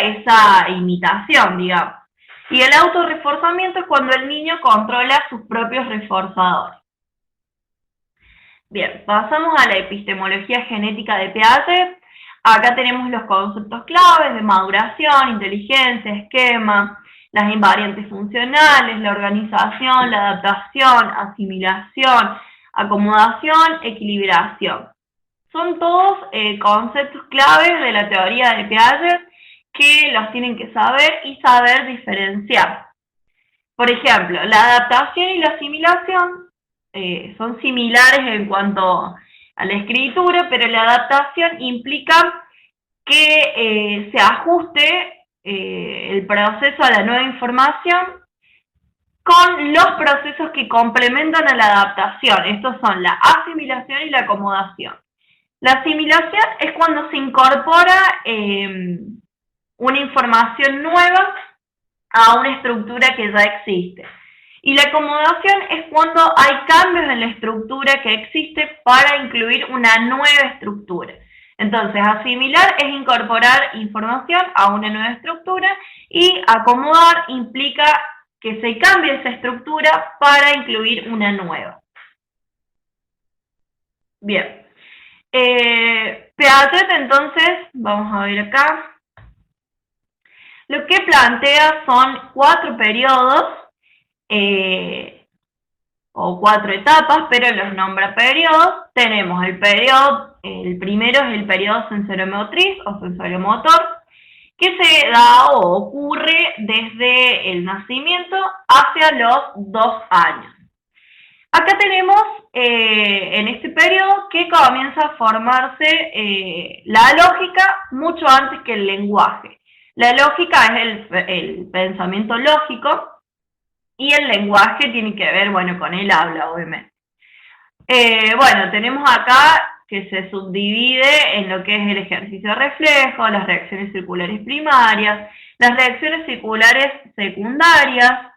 esa imitación, digamos. Y el autorreforzamiento es cuando el niño controla sus propios reforzadores. Bien, pasamos a la epistemología genética de Piaget. Acá tenemos los conceptos claves de maduración, inteligencia, esquema, las invariantes funcionales, la organización, la adaptación, asimilación, acomodación, equilibración. Son todos conceptos claves de la teoría de Piaget que los tienen que saber y saber diferenciar. Por ejemplo, la adaptación y la asimilación son similares en cuanto a la escritura, pero la adaptación implica que se ajuste el proceso a la nueva información con los procesos que complementan a la adaptación. Estos son la asimilación y la acomodación. La asimilación es cuando se incorpora una información nueva a una estructura que ya existe. Y la acomodación es cuando hay cambios en la estructura que existe para incluir una nueva estructura. Entonces, asimilar es incorporar información a una nueva estructura y acomodar implica que se cambie esa estructura para incluir una nueva. Bien. Piaget, entonces, vamos a ver acá. Lo que plantea son 4 periodos o 4 etapas, pero los nombra periodos. Tenemos el primero es el periodo sensoriomotriz o sensoriomotor, que se da o ocurre desde el nacimiento hacia los 2 años. Acá tenemos en este periodo que comienza a formarse la lógica mucho antes que el lenguaje. La lógica es el pensamiento lógico y el lenguaje tiene que ver, bueno, con el habla, obviamente. Bueno, tenemos acá que se subdivide en lo que es el ejercicio de reflejo, las reacciones circulares primarias, las reacciones circulares secundarias,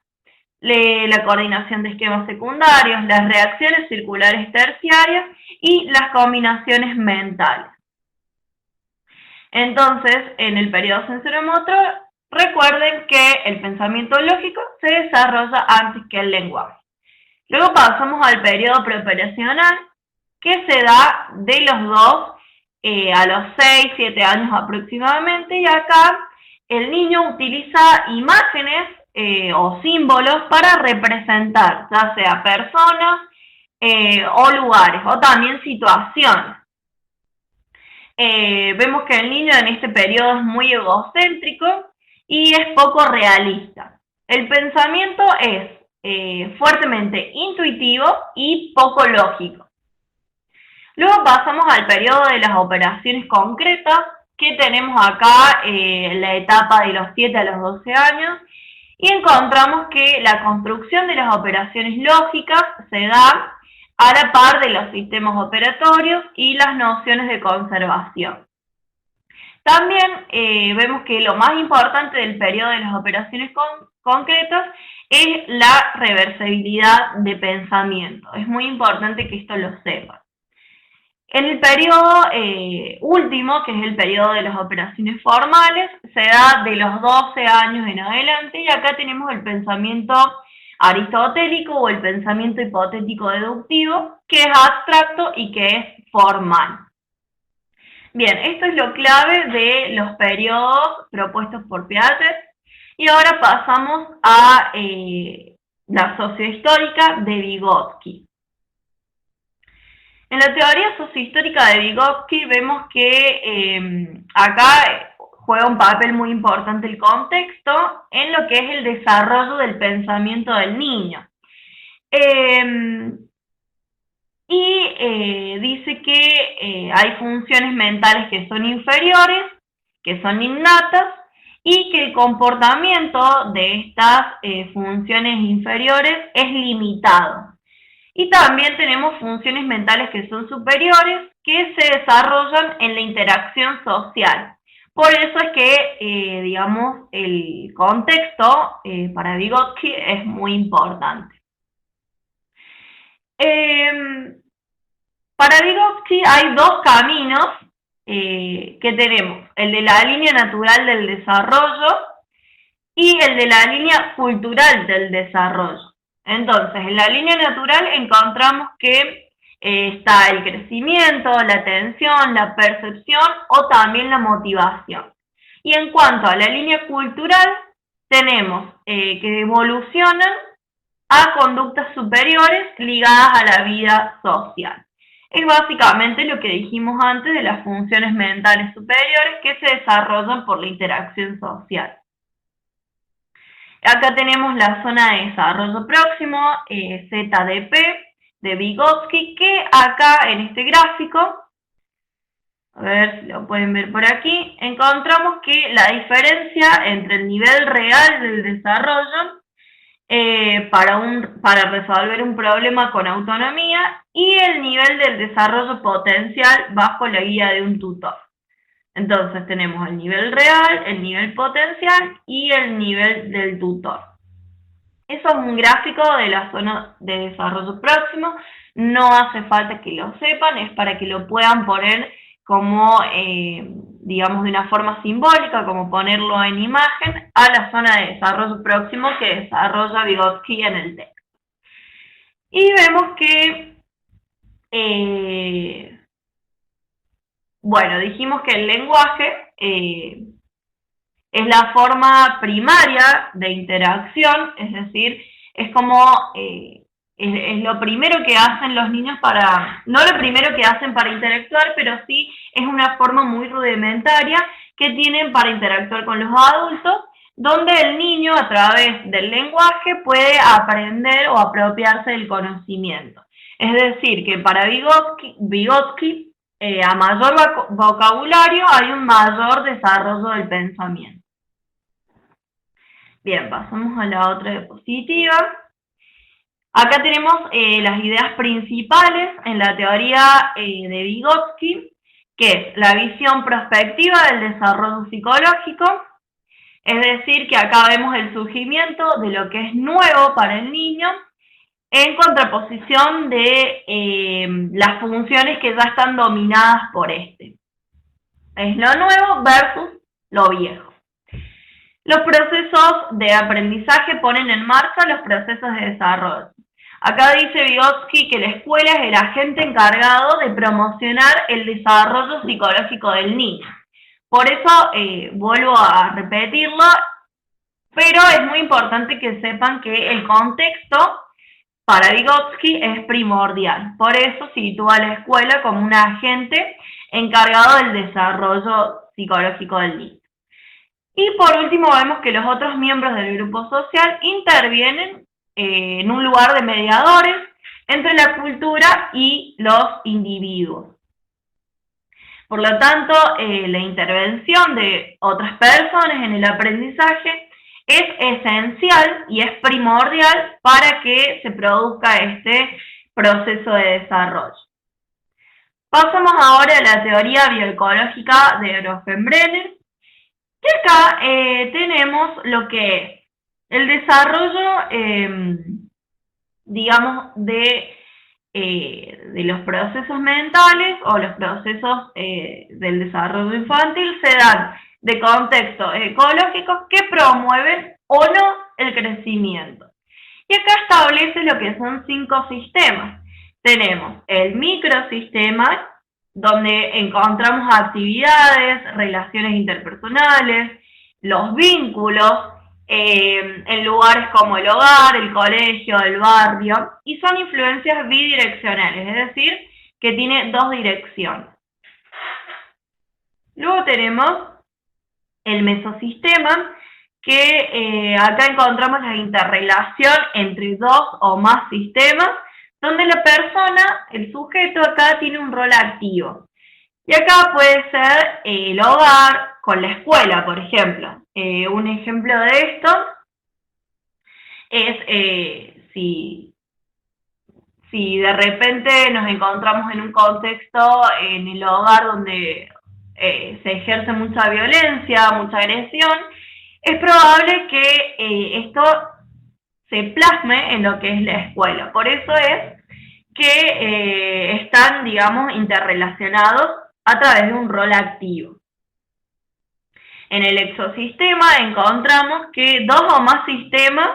la coordinación de esquemas secundarios, las reacciones circulares terciarias y las combinaciones mentales. Entonces, en el periodo sensoriomotor, recuerden que el pensamiento lógico se desarrolla antes que el lenguaje. Luego pasamos al periodo preoperacional, que se da de los 2 a los 6, 7 años aproximadamente, y acá el niño utiliza imágenes o símbolos para representar, ya sea personas o lugares, o también situaciones. Vemos que el niño en este periodo es muy egocéntrico y es poco realista. El pensamiento es fuertemente intuitivo y poco lógico. Luego pasamos al periodo de las operaciones concretas, que tenemos acá la etapa de los 7 a los 12 años, y encontramos que la construcción de las operaciones lógicas se da a la par de los sistemas operatorios y las nociones de conservación. También vemos que lo más importante del periodo de las operaciones concretas es la reversibilidad de pensamiento. Es muy importante que esto lo sepan. En el periodo último, que es el periodo de las operaciones formales, se da de los 12 años en adelante, y acá tenemos el pensamiento aristotélico o el pensamiento hipotético deductivo, que es abstracto y que es formal. Bien, esto es lo clave de los periodos propuestos por Piaget, y ahora pasamos a la sociohistórica de Vygotsky. En la teoría sociohistórica de Vygotsky vemos que acá juega un papel muy importante el contexto en lo que es el desarrollo del pensamiento del niño. Dice que hay funciones mentales que son inferiores, que son innatas, y que el comportamiento de estas funciones inferiores es limitado. Y también tenemos funciones mentales que son superiores, que se desarrollan en la interacción social. Por eso es que, digamos, el contexto para Vygotsky es muy importante. Para Vygotsky hay dos caminos que tenemos: el de la línea natural del desarrollo y el de la línea cultural del desarrollo. Entonces, en la línea natural encontramos que está el crecimiento, la atención, la percepción o también la motivación. Y en cuanto a la línea cultural, tenemos que evolucionan a conductas superiores ligadas a la vida social. Es básicamente lo que dijimos antes de las funciones mentales superiores que se desarrollan por la interacción social. Acá tenemos la zona de desarrollo próximo, ZDP, de Vygotsky, que acá en este gráfico, a ver si lo pueden ver por aquí, encontramos que la diferencia entre el nivel real del desarrollo para resolver un problema con autonomía y el nivel del desarrollo potencial bajo la guía de un tutor. Entonces tenemos el nivel real, el nivel potencial y el nivel del tutor. Eso es un gráfico de la zona de desarrollo próximo, no hace falta que lo sepan, es para que lo puedan poner como, digamos, de una forma simbólica, como ponerlo en imagen, a la zona de desarrollo próximo que desarrolla Vygotsky en el texto. Y vemos que bueno, dijimos que el lenguaje es la forma primaria de interacción, es decir, es como es lo primero que hacen los niños no lo primero que hacen para interactuar, pero sí es una forma muy rudimentaria que tienen para interactuar con los adultos, donde el niño a través del lenguaje puede aprender o apropiarse del conocimiento. Es decir, que para Vygotsky a mayor vocabulario hay un mayor desarrollo del pensamiento. Bien, pasamos a la otra diapositiva. Acá tenemos las ideas principales en la teoría de Vygotsky, que es la visión prospectiva del desarrollo psicológico, es decir, que acá vemos el surgimiento de lo que es nuevo para el niño, en contraposición de las funciones que ya están dominadas por este. Es lo nuevo versus lo viejo. Los procesos de aprendizaje ponen en marcha los procesos de desarrollo. Acá dice Vygotsky que la escuela es el agente encargado de promocionar el desarrollo psicológico del niño. Por eso vuelvo a repetirlo, pero es muy importante que sepan que el contexto para Vygotsky es primordial. Por eso sitúa a la escuela como un agente encargado del desarrollo psicológico del niño. Y por último vemos que los otros miembros del grupo social intervienen en un lugar de mediadores entre la cultura y los individuos. Por lo tanto, la intervención de otras personas en el aprendizaje es esencial y es primordial para que se produzca este proceso de desarrollo. Pasamos ahora a la teoría bioecológica de Grothendieck, que acá tenemos lo que es el desarrollo, digamos, de de los procesos mentales o los procesos del desarrollo infantil se dan de contextos ecológicos que promueven o no el crecimiento. Y acá establece lo que son 5 sistemas. Tenemos el microsistema, donde encontramos actividades, relaciones interpersonales, los vínculos, en lugares como el hogar, el colegio, el barrio, y son influencias bidireccionales, es decir, que tiene 2 direcciones. Luego tenemos el mesosistema, que acá encontramos la interrelación entre 2 o más sistemas, donde la persona, el sujeto acá tiene un rol activo. Y acá puede ser el hogar con la escuela, por ejemplo. Un ejemplo de esto es si de repente nos encontramos en un contexto en el hogar donde se ejerce mucha violencia, mucha agresión, es probable que esto se plasme en lo que es la escuela. Por eso es que están, digamos, interrelacionados a través de un rol activo. En el exosistema encontramos que 2 o más sistemas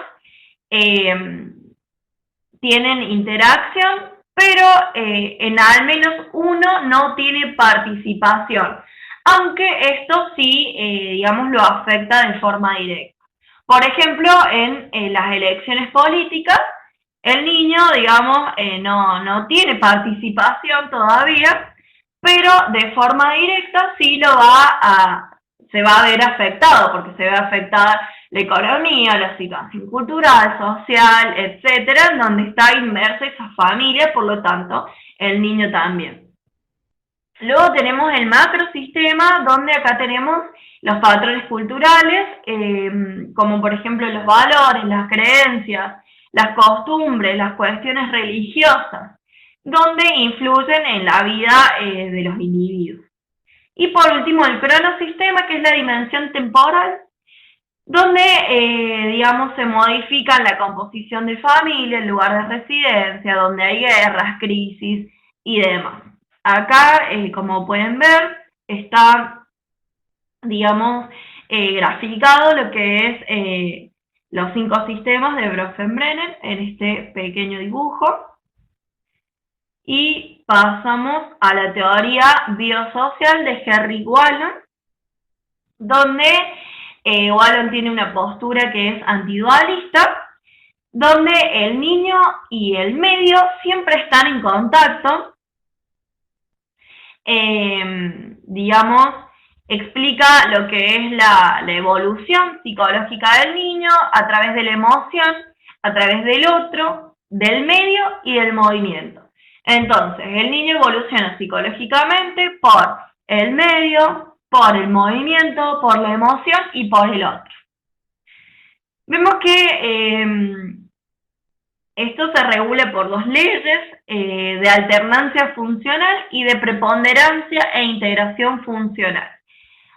tienen interacción, pero en al menos uno no tiene participación, aunque esto sí, digamos, lo afecta de forma directa. Por ejemplo, en las elecciones políticas, el niño, digamos, no tiene participación todavía, pero de forma directa sí se va a ver afectado, porque se ve afectada la economía, la situación cultural, social, etcétera, en donde está inmersa esa familia, por lo tanto, el niño también. Luego tenemos el macrosistema, donde acá tenemos los patrones culturales, como por ejemplo los valores, las creencias, las costumbres, las cuestiones religiosas, donde influyen en la vida de los individuos. Y por último, el cronosistema, que es la dimensión temporal, donde, digamos, se modifica la composición de familia, el lugar de residencia, donde hay guerras, crisis y demás. Acá, como pueden ver, está, digamos, graficado lo que es los 5 sistemas de Bronfenbrenner en este pequeño dibujo. Y pasamos a la teoría biosocial de Henry Wallon, donde Wallon tiene una postura que es antidualista, donde el niño y el medio siempre están en contacto. Digamos, explica lo que es la evolución psicológica del niño a través de la emoción, a través del otro, del medio y del movimiento. Entonces, el niño evoluciona psicológicamente por el medio, por el movimiento, por la emoción y por el otro. Vemos que esto se regula por 2 leyes de alternancia funcional y de preponderancia e integración funcional.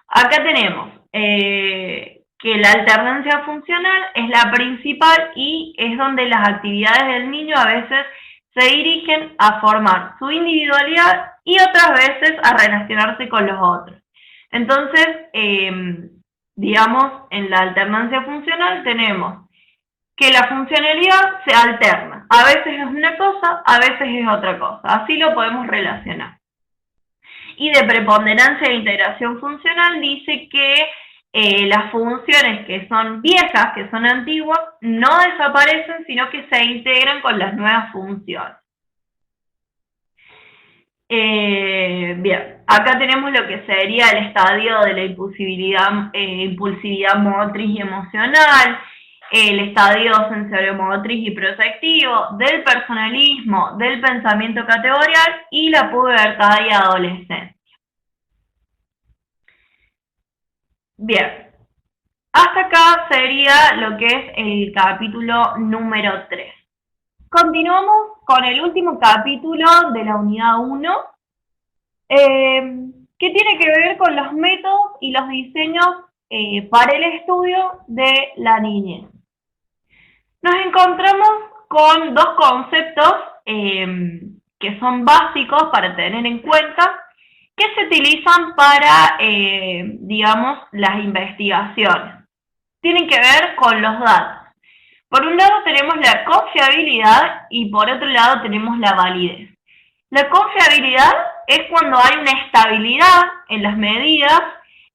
Acá tenemos que la alternancia funcional es la principal y es donde las actividades del niño a veces se dirigen a formar su individualidad y otras veces a relacionarse con los otros. Entonces, digamos, en la alternancia funcional tenemos que la funcionalidad se alterna. A veces es una cosa, a veces es otra cosa. Así lo podemos relacionar. Y de preponderancia e integración funcional dice que las funciones que son viejas, que son antiguas, no desaparecen, sino que se integran con las nuevas funciones. Bien, acá tenemos lo que sería el estadio de la impulsividad motriz y emocional, el estadio sensoriomotriz y proyectivo, del personalismo, del pensamiento categorial y la pubertad y adolescencia. Bien, hasta acá sería lo que es el capítulo número 3. Continuamos con el último capítulo de la unidad 1, que tiene que ver con los métodos y los diseños para el estudio de la niñez. Nos encontramos con 2 conceptos que son básicos para tener en cuenta, que se utilizan para, digamos, las investigaciones. Tienen que ver con los datos. Por un lado tenemos la confiabilidad y por otro lado tenemos la validez. La confiabilidad es cuando hay una estabilidad en las medidas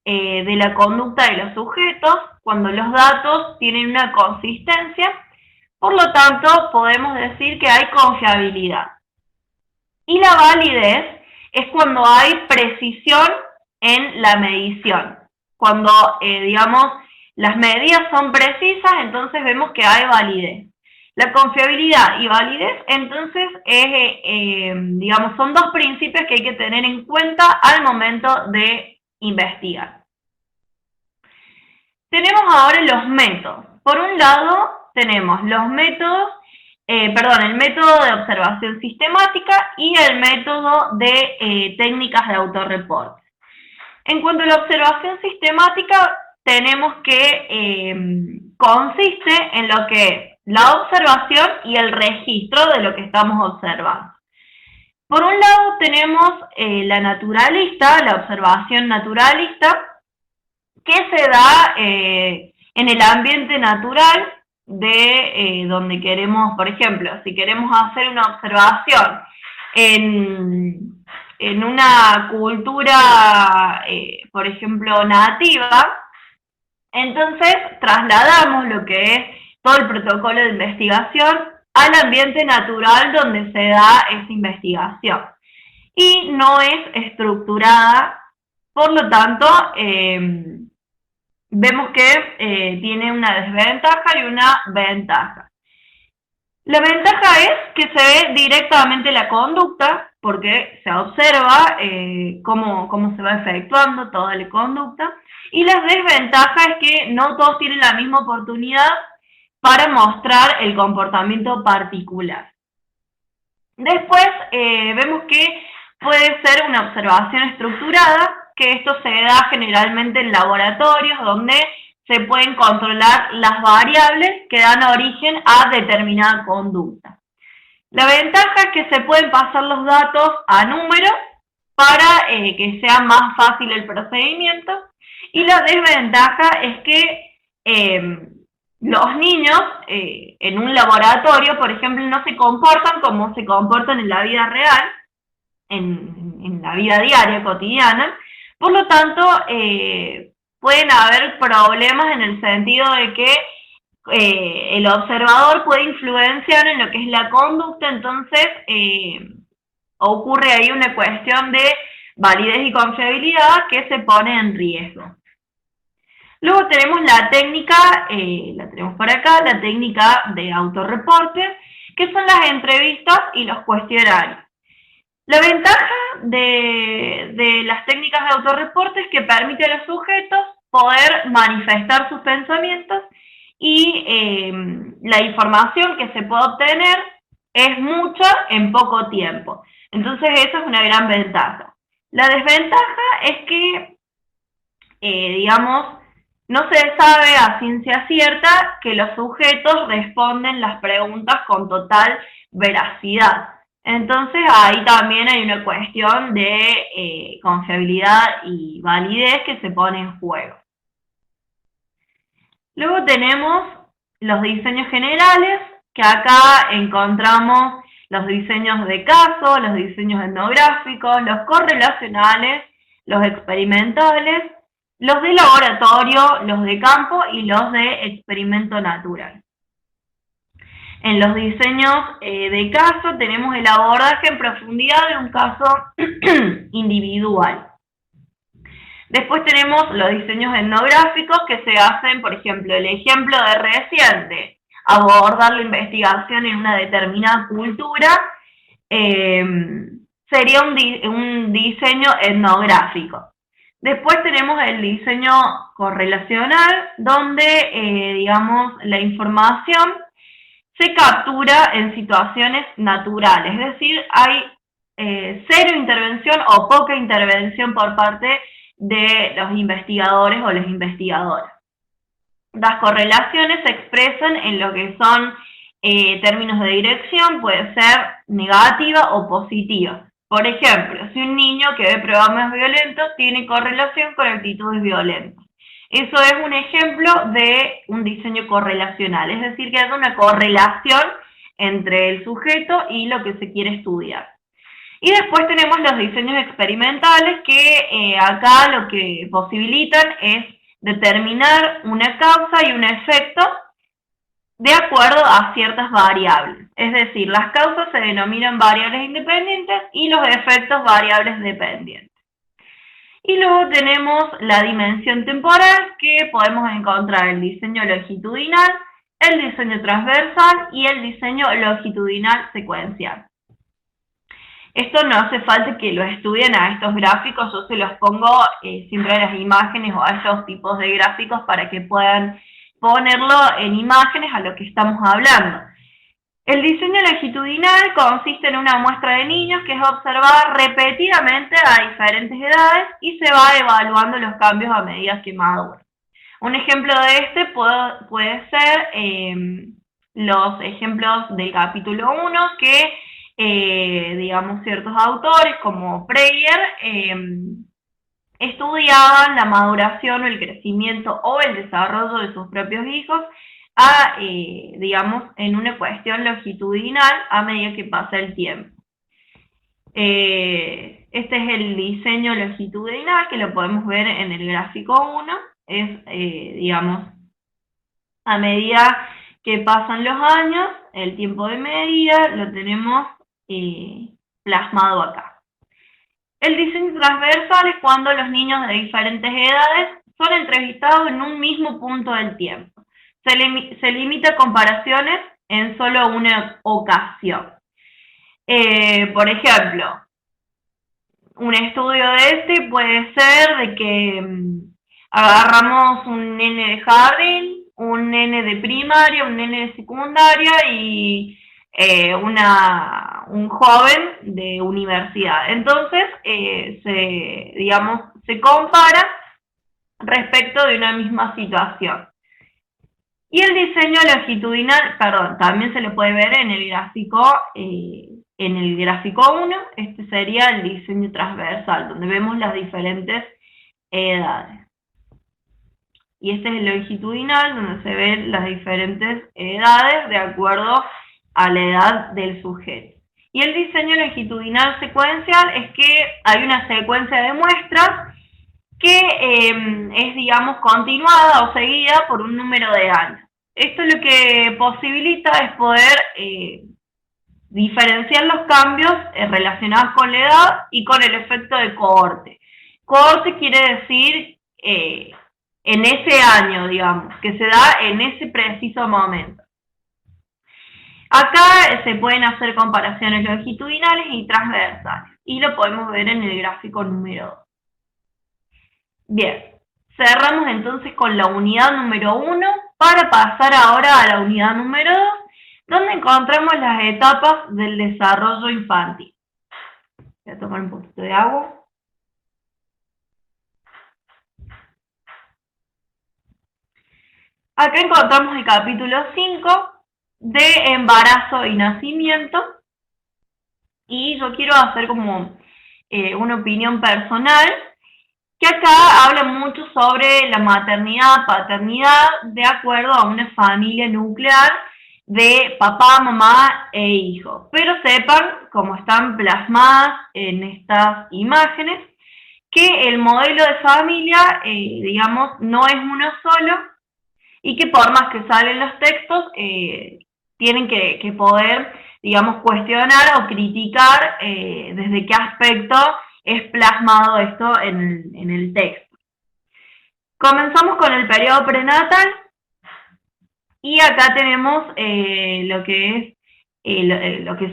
de la conducta de los sujetos, cuando los datos tienen una consistencia, por lo tanto podemos decir que hay confiabilidad. Y la validez es cuando hay precisión en la medición. Cuando, digamos, las medidas son precisas, entonces vemos que hay validez. La confiabilidad y validez, entonces, digamos, son dos principios que hay que tener en cuenta al momento de investigar. Tenemos ahora los métodos. Por un lado, tenemos los métodos, el método de observación sistemática y el método de técnicas de autorreporte. En cuanto a la observación sistemática, tenemos que consiste en lo que es la observación y el registro de lo que estamos observando. Por un lado tenemos la naturalista, la observación naturalista, que se da en el ambiente natural de donde queremos, por ejemplo, si queremos hacer una observación en una cultura, por ejemplo, nativa, entonces trasladamos lo que es todo el protocolo de investigación al ambiente natural donde se da esa investigación. Y no es estructurada, por lo tanto, vemos que tiene una desventaja y una ventaja. La ventaja es que se ve directamente la conducta, porque se observa cómo se va efectuando toda la conducta, y la desventaja es que no todos tienen la misma oportunidad para mostrar el comportamiento particular. Después vemos que puede ser una observación estructurada, que esto se da generalmente en laboratorios donde se pueden controlar las variables que dan origen a determinada conducta. La ventaja es que se pueden pasar los datos a números para que sea más fácil el procedimiento, y la desventaja es que los niños en un laboratorio, por ejemplo, no se comportan como se comportan en la vida real, en la vida diaria, cotidiana. Por lo tanto, pueden haber problemas en el sentido de que el observador puede influenciar en lo que es la conducta, entonces ocurre ahí una cuestión de validez y confiabilidad que se pone en riesgo. Luego tenemos la técnica, la tenemos por acá, la técnica de autorreporte, que son las entrevistas y los cuestionarios. La ventaja de las técnicas de autorreporte es que permite a los sujetos poder manifestar sus pensamientos y la información que se puede obtener es mucha en poco tiempo. Entonces esa es una gran ventaja. La desventaja es que, digamos, no se sabe a ciencia cierta que los sujetos responden las preguntas con total veracidad. Entonces ahí también hay una cuestión de confiabilidad y validez que se pone en juego. Luego tenemos los diseños generales, que acá encontramos los diseños de caso, los diseños etnográficos, los correlacionales, los experimentales, los de laboratorio, los de campo y los de experimento natural. En los diseños de caso tenemos el abordaje en profundidad de un caso individual. Después tenemos los diseños etnográficos que se hacen, por ejemplo, el ejemplo de reciente, abordar la investigación en una determinada cultura, sería un diseño etnográfico. Después tenemos el diseño correlacional, donde, digamos, la información se captura en situaciones naturales, es decir, hay cero intervención o poca intervención por parte de los investigadores o las investigadoras. Las correlaciones se expresan en lo que son términos de dirección puede ser negativa o positiva. Por ejemplo, si un niño que ve programas violentos tiene correlación con actitudes violentas. Eso es un ejemplo de un diseño correlacional, es decir, que hay una correlación entre el sujeto y lo que se quiere estudiar. Y después tenemos los diseños experimentales que acá lo que posibilitan es determinar una causa y un efecto de acuerdo a ciertas variables. Es decir, las causas se denominan variables independientes y los efectos variables dependientes. Y luego tenemos la dimensión temporal, que podemos encontrar el diseño longitudinal, el diseño transversal y el diseño longitudinal secuencial. Esto no hace falta que lo estudien a estos gráficos, yo se los pongo siempre a las imágenes o a estos tipos de gráficos para que puedan ponerlo en imágenes a lo que estamos hablando. El diseño longitudinal consiste en una muestra de niños que es observada repetidamente a diferentes edades y se va evaluando los cambios a medida que maduran. Un ejemplo de este puede ser los ejemplos del capítulo 1 que, digamos, ciertos autores como Preyer estudiaban la maduración o el crecimiento o el desarrollo de sus propios hijos digamos, en una cuestión longitudinal a medida que pasa el tiempo. Este es el diseño longitudinal, que lo podemos ver en el gráfico 1, es, digamos, a medida que pasan los años, el tiempo de medida lo tenemos plasmado acá. El diseño transversal es cuando los niños de diferentes edades son entrevistados en un mismo punto del tiempo. Se limita a comparaciones en solo una ocasión. Por ejemplo, un estudio de este puede ser de que agarramos un nene de jardín, un nene de primaria, un nene de secundaria y un joven de universidad. Entonces, se compara respecto de una misma situación. Y el diseño longitudinal, también se lo puede ver en el gráfico 1, este sería el diseño transversal, donde vemos las diferentes edades. Y este es el longitudinal, donde se ven las diferentes edades de acuerdo a la edad del sujeto. Y el diseño longitudinal secuencial es que hay una secuencia de muestras que es, digamos, continuada o seguida por un número de años. Esto lo que posibilita es poder diferenciar los cambios relacionados con la edad y con el efecto de cohorte. Cohorte quiere decir en ese año, digamos, que se da en ese preciso momento. Acá se pueden hacer comparaciones longitudinales y transversales, y lo podemos ver en el gráfico número 2. Bien, cerramos entonces con la unidad número 1 para pasar ahora a la unidad número 2, donde encontramos las etapas del desarrollo infantil. Voy a tomar un poquito de agua. Acá encontramos el capítulo 5 de embarazo y nacimiento, y yo quiero hacer como una opinión personal, que acá habla mucho sobre la maternidad, paternidad, de acuerdo a una familia nuclear de papá, mamá e hijo. Pero sepan, como están plasmadas en estas imágenes, que el modelo de familia, digamos, no es uno solo, y que por más que salen los textos, tienen que poder, digamos, cuestionar o criticar desde qué aspecto es plasmado esto en el texto. Comenzamos con el periodo prenatal, y acá tenemos lo que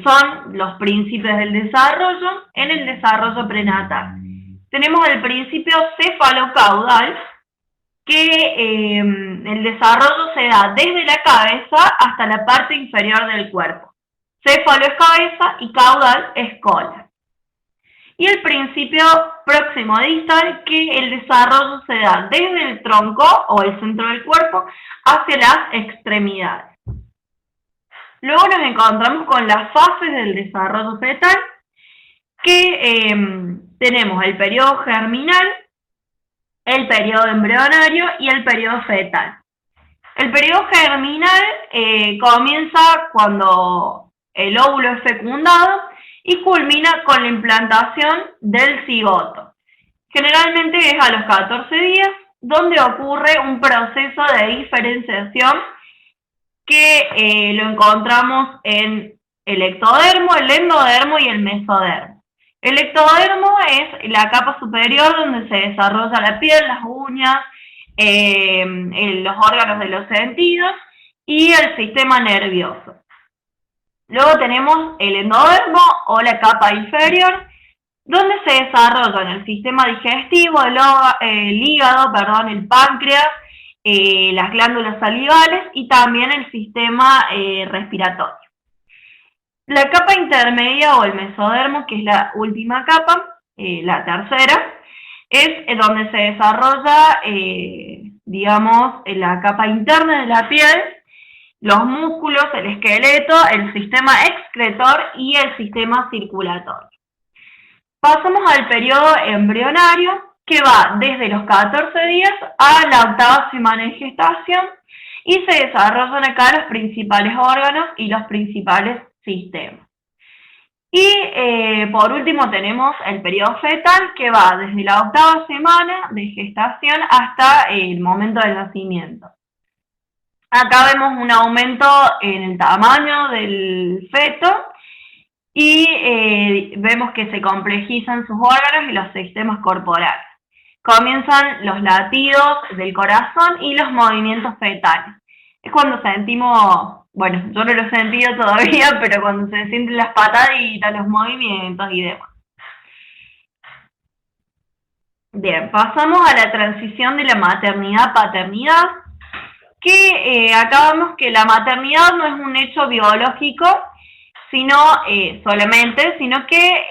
son los principios del desarrollo en el desarrollo prenatal. Tenemos el principio cefalocaudal, que el desarrollo se da desde la cabeza hasta la parte inferior del cuerpo. Céfalo es cabeza y caudal es cola. Y el principio próximo distal, que el desarrollo se da desde el tronco o el centro del cuerpo hacia las extremidades. Luego nos encontramos con las fases del desarrollo fetal, que tenemos el periodo germinal, el periodo embrionario y el periodo fetal. El periodo germinal comienza cuando el óvulo es fecundado y culmina con la implantación del cigoto. Generalmente es a los 14 días, donde ocurre un proceso de diferenciación que lo encontramos en el ectodermo, el endodermo y el mesodermo. El ectodermo es la capa superior donde se desarrolla la piel, las uñas, los órganos de los sentidos y el sistema nervioso. Luego tenemos el endodermo o la capa inferior, donde se desarrollan el sistema digestivo, el hígado, el páncreas, las glándulas salivales y también el sistema respiratorio. La capa intermedia o el mesodermo, que es la última capa, la tercera, es donde se desarrolla, digamos, la capa interna de la piel, los músculos, el esqueleto, el sistema excretor y el sistema circulatorio. Pasamos al periodo embrionario, que va desde los 14 días a la octava semana de gestación y se desarrollan acá los principales órganos y los principales sistemas. Y por último tenemos el periodo fetal, que va desde la octava semana de gestación hasta el momento del nacimiento. Acá vemos un aumento en el tamaño del feto y vemos que se complejizan sus órganos y los sistemas corporales. Comienzan los latidos del corazón y los movimientos fetales. Es cuando sentimos, bueno, yo no lo he sentido todavía, pero cuando se sienten las pataditas, los movimientos y demás. Bien, pasamos a la transición de la maternidad a paternidad, que acá vemos que la maternidad no es un hecho biológico, sino que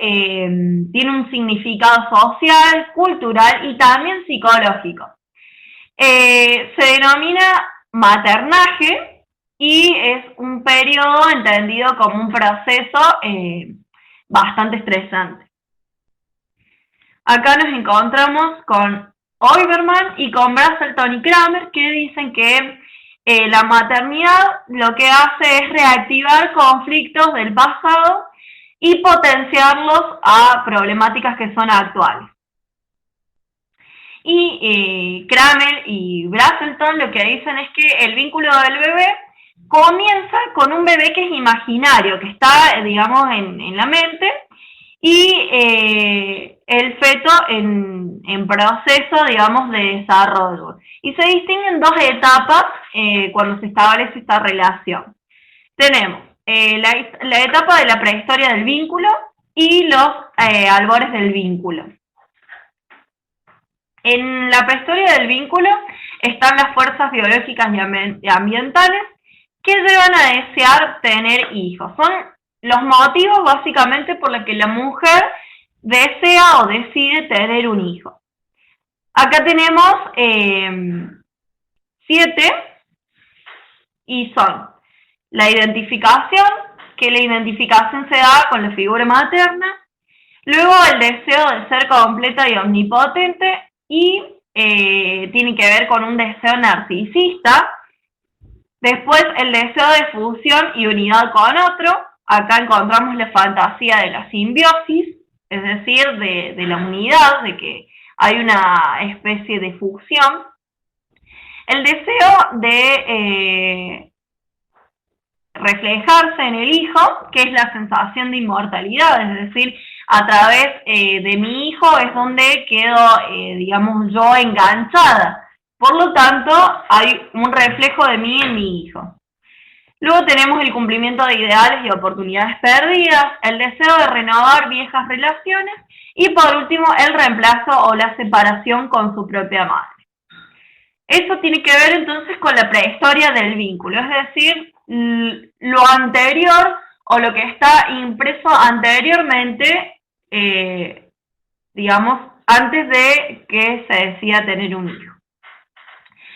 tiene un significado social, cultural y también psicológico. Se denomina maternaje y es un periodo entendido como un proceso bastante estresante. Acá nos encontramos con Oiberman y con Brazelton y Kramer, que dicen que la maternidad lo que hace es reactivar conflictos del pasado y potenciarlos a problemáticas que son actuales. Y Kramer y Brazelton lo que dicen es que el vínculo del bebé comienza con un bebé que es imaginario, que está, digamos, en la mente, y el feto en proceso, digamos, de desarrollo. Y se distinguen dos etapas cuando se establece esta relación. Tenemos la etapa de la prehistoria del vínculo y los albores del vínculo. En la prehistoria del vínculo están las fuerzas biológicas y ambientales que llevan a desear tener hijos. Son los motivos básicamente por los que la mujer desea o decide tener un hijo. Acá tenemos 7 y son la identificación, que la identificación se da con la figura materna, luego el deseo de ser completa y omnipotente y tiene que ver con un deseo narcisista. Después el deseo de fusión y unidad con otro. Acá encontramos la fantasía de la simbiosis, es decir, de la unidad, de que hay una especie de fusión. El deseo de reflejarse en el hijo, que es la sensación de inmortalidad, es decir, a través de mi hijo es donde quedo, digamos, yo enganchada. Por lo tanto, hay un reflejo de mí en mi hijo. Luego tenemos el cumplimiento de ideales y oportunidades perdidas, el deseo de renovar viejas relaciones y por último el reemplazo o la separación con su propia madre. Eso tiene que ver entonces con la prehistoria del vínculo, es decir, lo anterior o lo que está impreso anteriormente, digamos, antes de que se decida tener un hijo.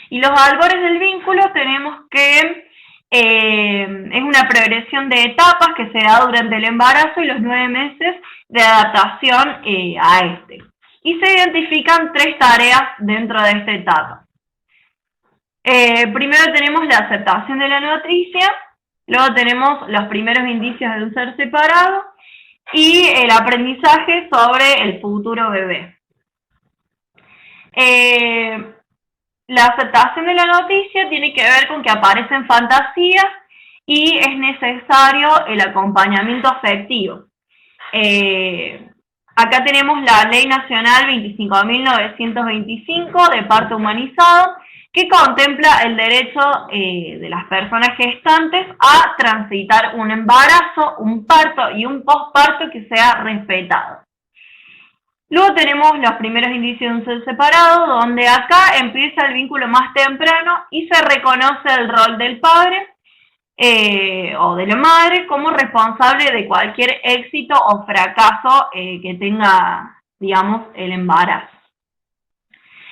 Y los albores del vínculo tenemos que Es una progresión de etapas que se da durante el embarazo y los 9 meses de adaptación a este. Y se identifican 3 tareas dentro de esta etapa. Primero tenemos la aceptación de la noticia, luego tenemos los primeros indicios de un ser separado y el aprendizaje sobre el futuro bebé. La aceptación de la noticia tiene que ver con que aparecen fantasías y es necesario el acompañamiento afectivo. Acá tenemos la Ley Nacional 25.925 de parto humanizado, que contempla el derecho de las personas gestantes a transitar un embarazo, un parto y un posparto que sea respetado. Luego tenemos los primeros indicios de un ser separado, donde acá empieza el vínculo más temprano y se reconoce el rol del padre o de la madre como responsable de cualquier éxito o fracaso que tenga, digamos, el embarazo.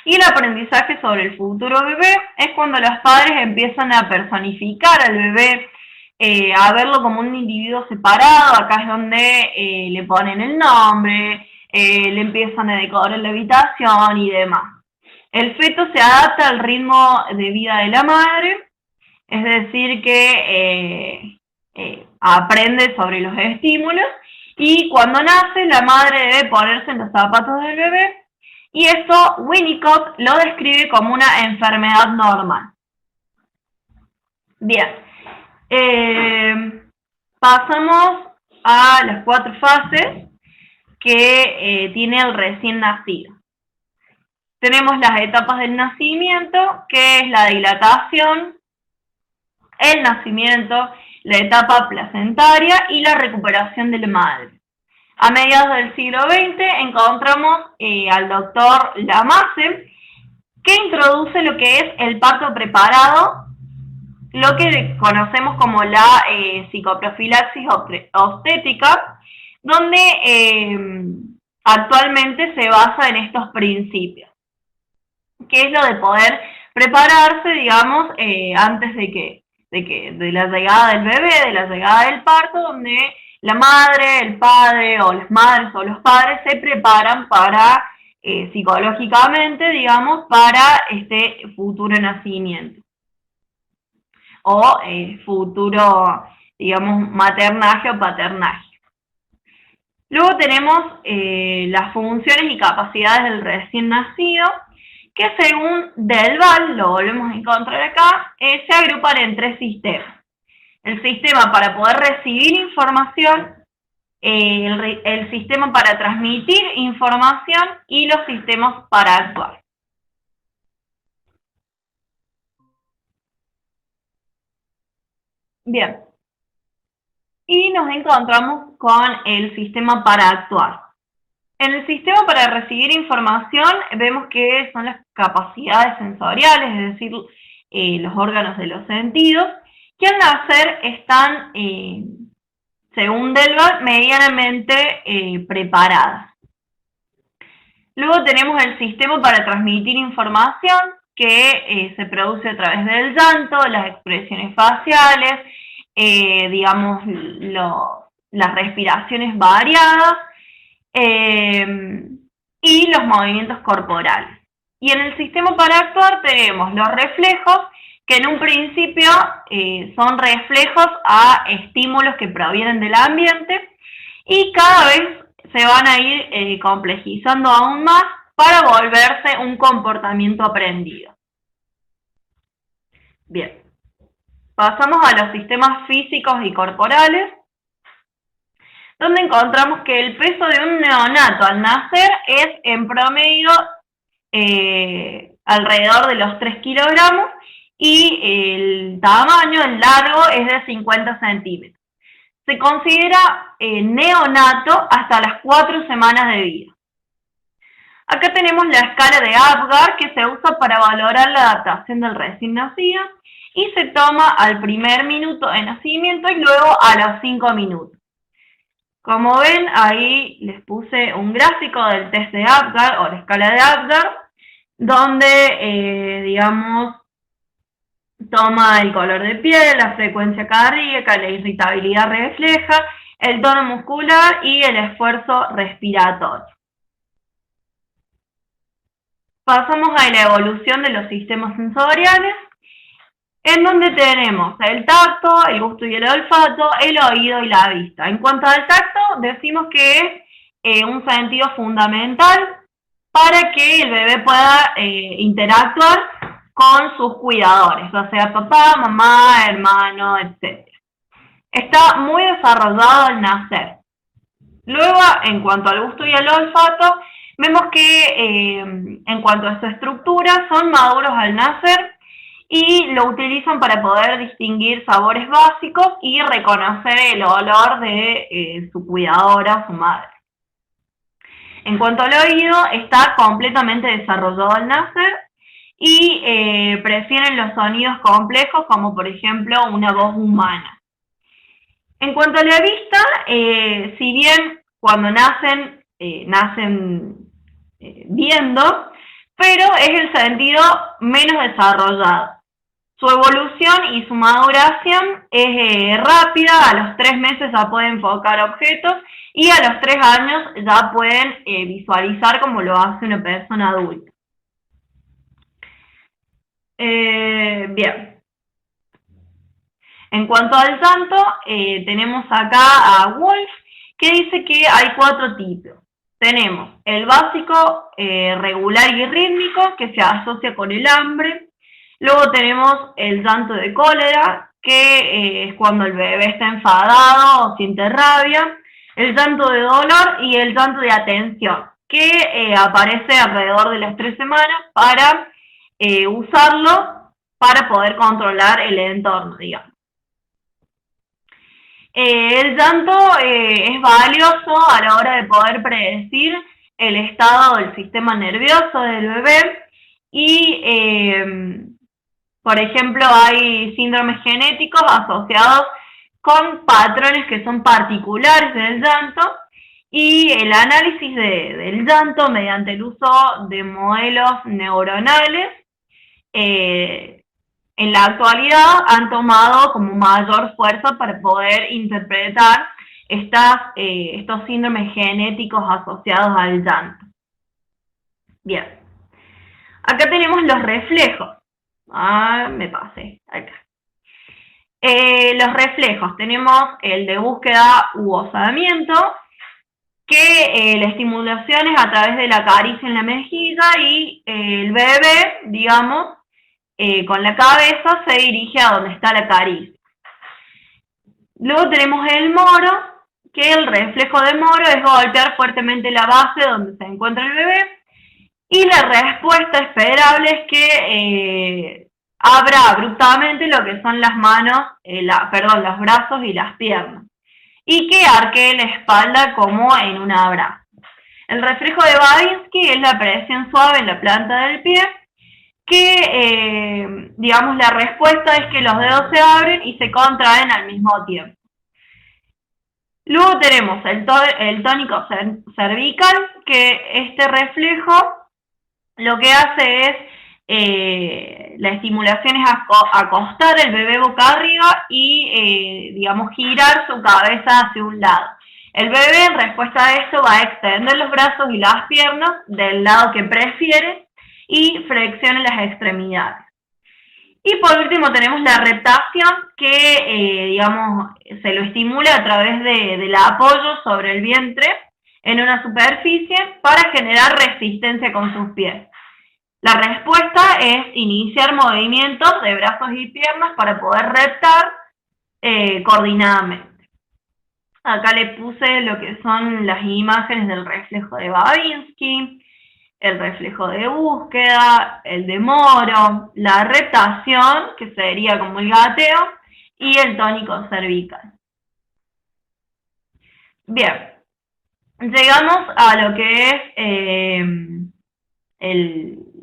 Y el aprendizaje sobre el futuro bebé es cuando los padres empiezan a personificar al bebé, a verlo como un individuo separado. Acá es donde le ponen el nombre, le empiezan a decorar la habitación y demás. El feto se adapta al ritmo de vida de la madre, es decir que aprende sobre los estímulos, y cuando nace la madre debe ponerse en los zapatos del bebé, y eso Winnicott lo describe como una enfermedad normal. Bien, pasamos a las 4 fases que tiene el recién nacido. Tenemos las etapas del nacimiento, que es la dilatación, el nacimiento, la etapa placentaria y la recuperación de la madre. A mediados del siglo XX encontramos al doctor Lamaze, que introduce lo que es el parto preparado, lo que conocemos como la psicoprofilaxis obstétrica, donde actualmente se basa en estos principios, que es lo de poder prepararse, digamos, antes de la llegada del bebé, de la llegada del parto, donde la madre, el padre, o las madres o los padres se preparan para, psicológicamente, digamos, para este futuro nacimiento. O futuro, digamos, maternaje o paternaje. Luego tenemos las funciones y capacidades del recién nacido, que según Delval, lo volvemos a encontrar acá, se agrupan en 3 sistemas. El sistema para poder recibir información, el sistema para transmitir información y los sistemas para actuar. Bien, y nos encontramos con el sistema para actuar. En el sistema para recibir información vemos que son las capacidades sensoriales, es decir, los órganos de los sentidos, que al nacer están, según Delval, medianamente preparadas. Luego tenemos el sistema para transmitir información, que se produce a través del llanto, las expresiones faciales, digamos, las respiraciones variadas, y los movimientos corporales. Y en el sistema para actuar tenemos los reflejos, que en un principio son reflejos a estímulos que provienen del ambiente, y cada vez se van a ir complejizando aún más para volverse un comportamiento aprendido. Bien, pasamos a los sistemas físicos y corporales, donde encontramos que el peso de un neonato al nacer es en promedio alrededor de los 3 kilogramos, y el tamaño, el largo, es de 50 centímetros. Se considera neonato hasta las 4 semanas de vida. Acá tenemos la escala de Apgar, que se usa para valorar la adaptación del recién nacido, y se toma al primer minuto de nacimiento y luego a los 5 minutos. Como ven, ahí les puse un gráfico del test de Apgar o la escala de Apgar, donde, digamos, toma el color de piel, la frecuencia cardíaca, la irritabilidad refleja, el tono muscular y el esfuerzo respiratorio. Pasamos a la evolución de los sistemas sensoriales, en donde tenemos el tacto, el gusto y el olfato, el oído y la vista. En cuanto al tacto, decimos que es un sentido fundamental para que el bebé pueda interactuar con sus cuidadores, ya sea papá, mamá, hermano, etc. Está muy desarrollado al nacer. Luego, en cuanto al gusto y al olfato, vemos que en cuanto a su estructura, son maduros al nacer y lo utilizan para poder distinguir sabores básicos y reconocer el olor de su cuidadora, su madre. En cuanto al oído, está completamente desarrollado al nacer y prefieren los sonidos complejos, como por ejemplo una voz humana. En cuanto a la vista, si bien cuando nacen viendo, pero es el sentido menos desarrollado. Su evolución y su maduración es rápida, a los 3 meses ya pueden enfocar objetos y a los 3 años ya pueden visualizar como lo hace una persona adulta. Bien. En cuanto al llanto, tenemos acá a Wolf, que dice que hay 4 tipos. Tenemos el básico, regular y rítmico, que se asocia con el hambre. Luego tenemos el llanto de cólera, que es cuando el bebé está enfadado o siente rabia. El llanto de dolor y el llanto de atención, que aparece alrededor de las 3 semanas para usarlo para poder controlar el entorno, digamos. El llanto es valioso a la hora de poder predecir el estado del sistema nervioso del bebé y, por ejemplo, hay síndromes genéticos asociados con patrones que son particulares del llanto y el análisis del llanto mediante el uso de modelos neuronales en la actualidad han tomado como mayor fuerza para poder interpretar estos síndromes genéticos asociados al llanto. Bien. Acá tenemos los reflejos. Me pasé acá. Los reflejos. Tenemos el de búsqueda u osamiento, que la estimulación es a través de la caricia en la mejilla y el bebé, digamos, con la cabeza se dirige a donde está la caricia. Luego tenemos el moro, que el reflejo de moro es golpear fuertemente la base donde se encuentra el bebé, y la respuesta esperable es que abra abruptamente lo que son las manos, los brazos y las piernas, y que arquee la espalda como en un abrazo. El reflejo de Babinski es la presión suave en la planta del pie, que, digamos, la respuesta es que los dedos se abren y se contraen al mismo tiempo. Luego tenemos el tónico cervical, que este reflejo lo que hace es, la estimulación es acostar el bebé boca arriba y, digamos, girar su cabeza hacia un lado. El bebé, en respuesta a esto, va a extender los brazos y las piernas del lado que prefiere y flexiona las extremidades. Y por último tenemos la reptación, que digamos, se lo estimula a través del apoyo sobre el vientre en una superficie para generar resistencia con sus pies. La respuesta es iniciar movimientos de brazos y piernas para poder reptar coordinadamente. Acá le puse lo que son las imágenes del reflejo de Babinski, el reflejo de búsqueda, el de moro, la reptación, que sería como el gateo, y el tónico cervical. Bien, llegamos a lo que es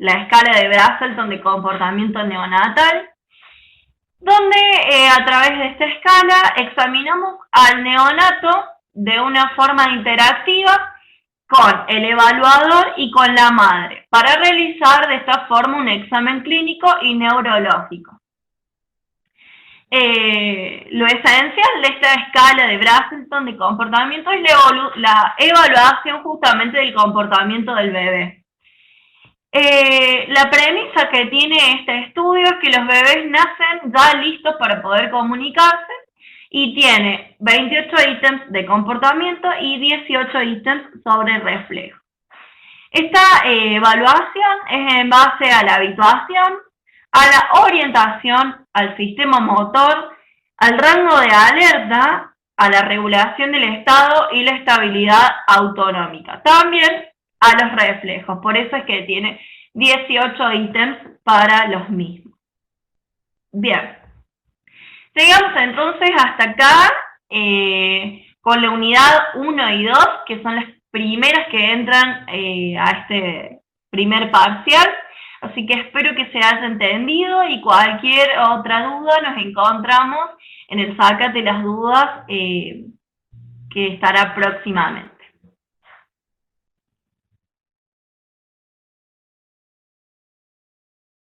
la escala de Brazelton de comportamiento neonatal, donde a través de esta escala examinamos al neonato de una forma interactiva con el evaluador y con la madre, para realizar de esta forma un examen clínico y neurológico. lo esencial de esta escala de Brazelton de comportamiento es la evaluación justamente del comportamiento del bebé. La premisa que tiene este estudio es que los bebés nacen ya listos para poder comunicarse y tiene 28 ítems de comportamiento y 18 ítems sobre reflejo. Esta evaluación es en base a la habituación, a la orientación, al sistema motor, al rango de alerta, a la regulación del estado y la estabilidad autonómica. También a los reflejos, por eso es que tiene 18 ítems para los mismos. Bien, llegamos entonces hasta acá con la unidad 1 y 2, que son las primeras que entran a este primer parcial. Así que espero que se haya entendido y cualquier otra duda nos encontramos en el Sácate las Dudas que estará próximamente.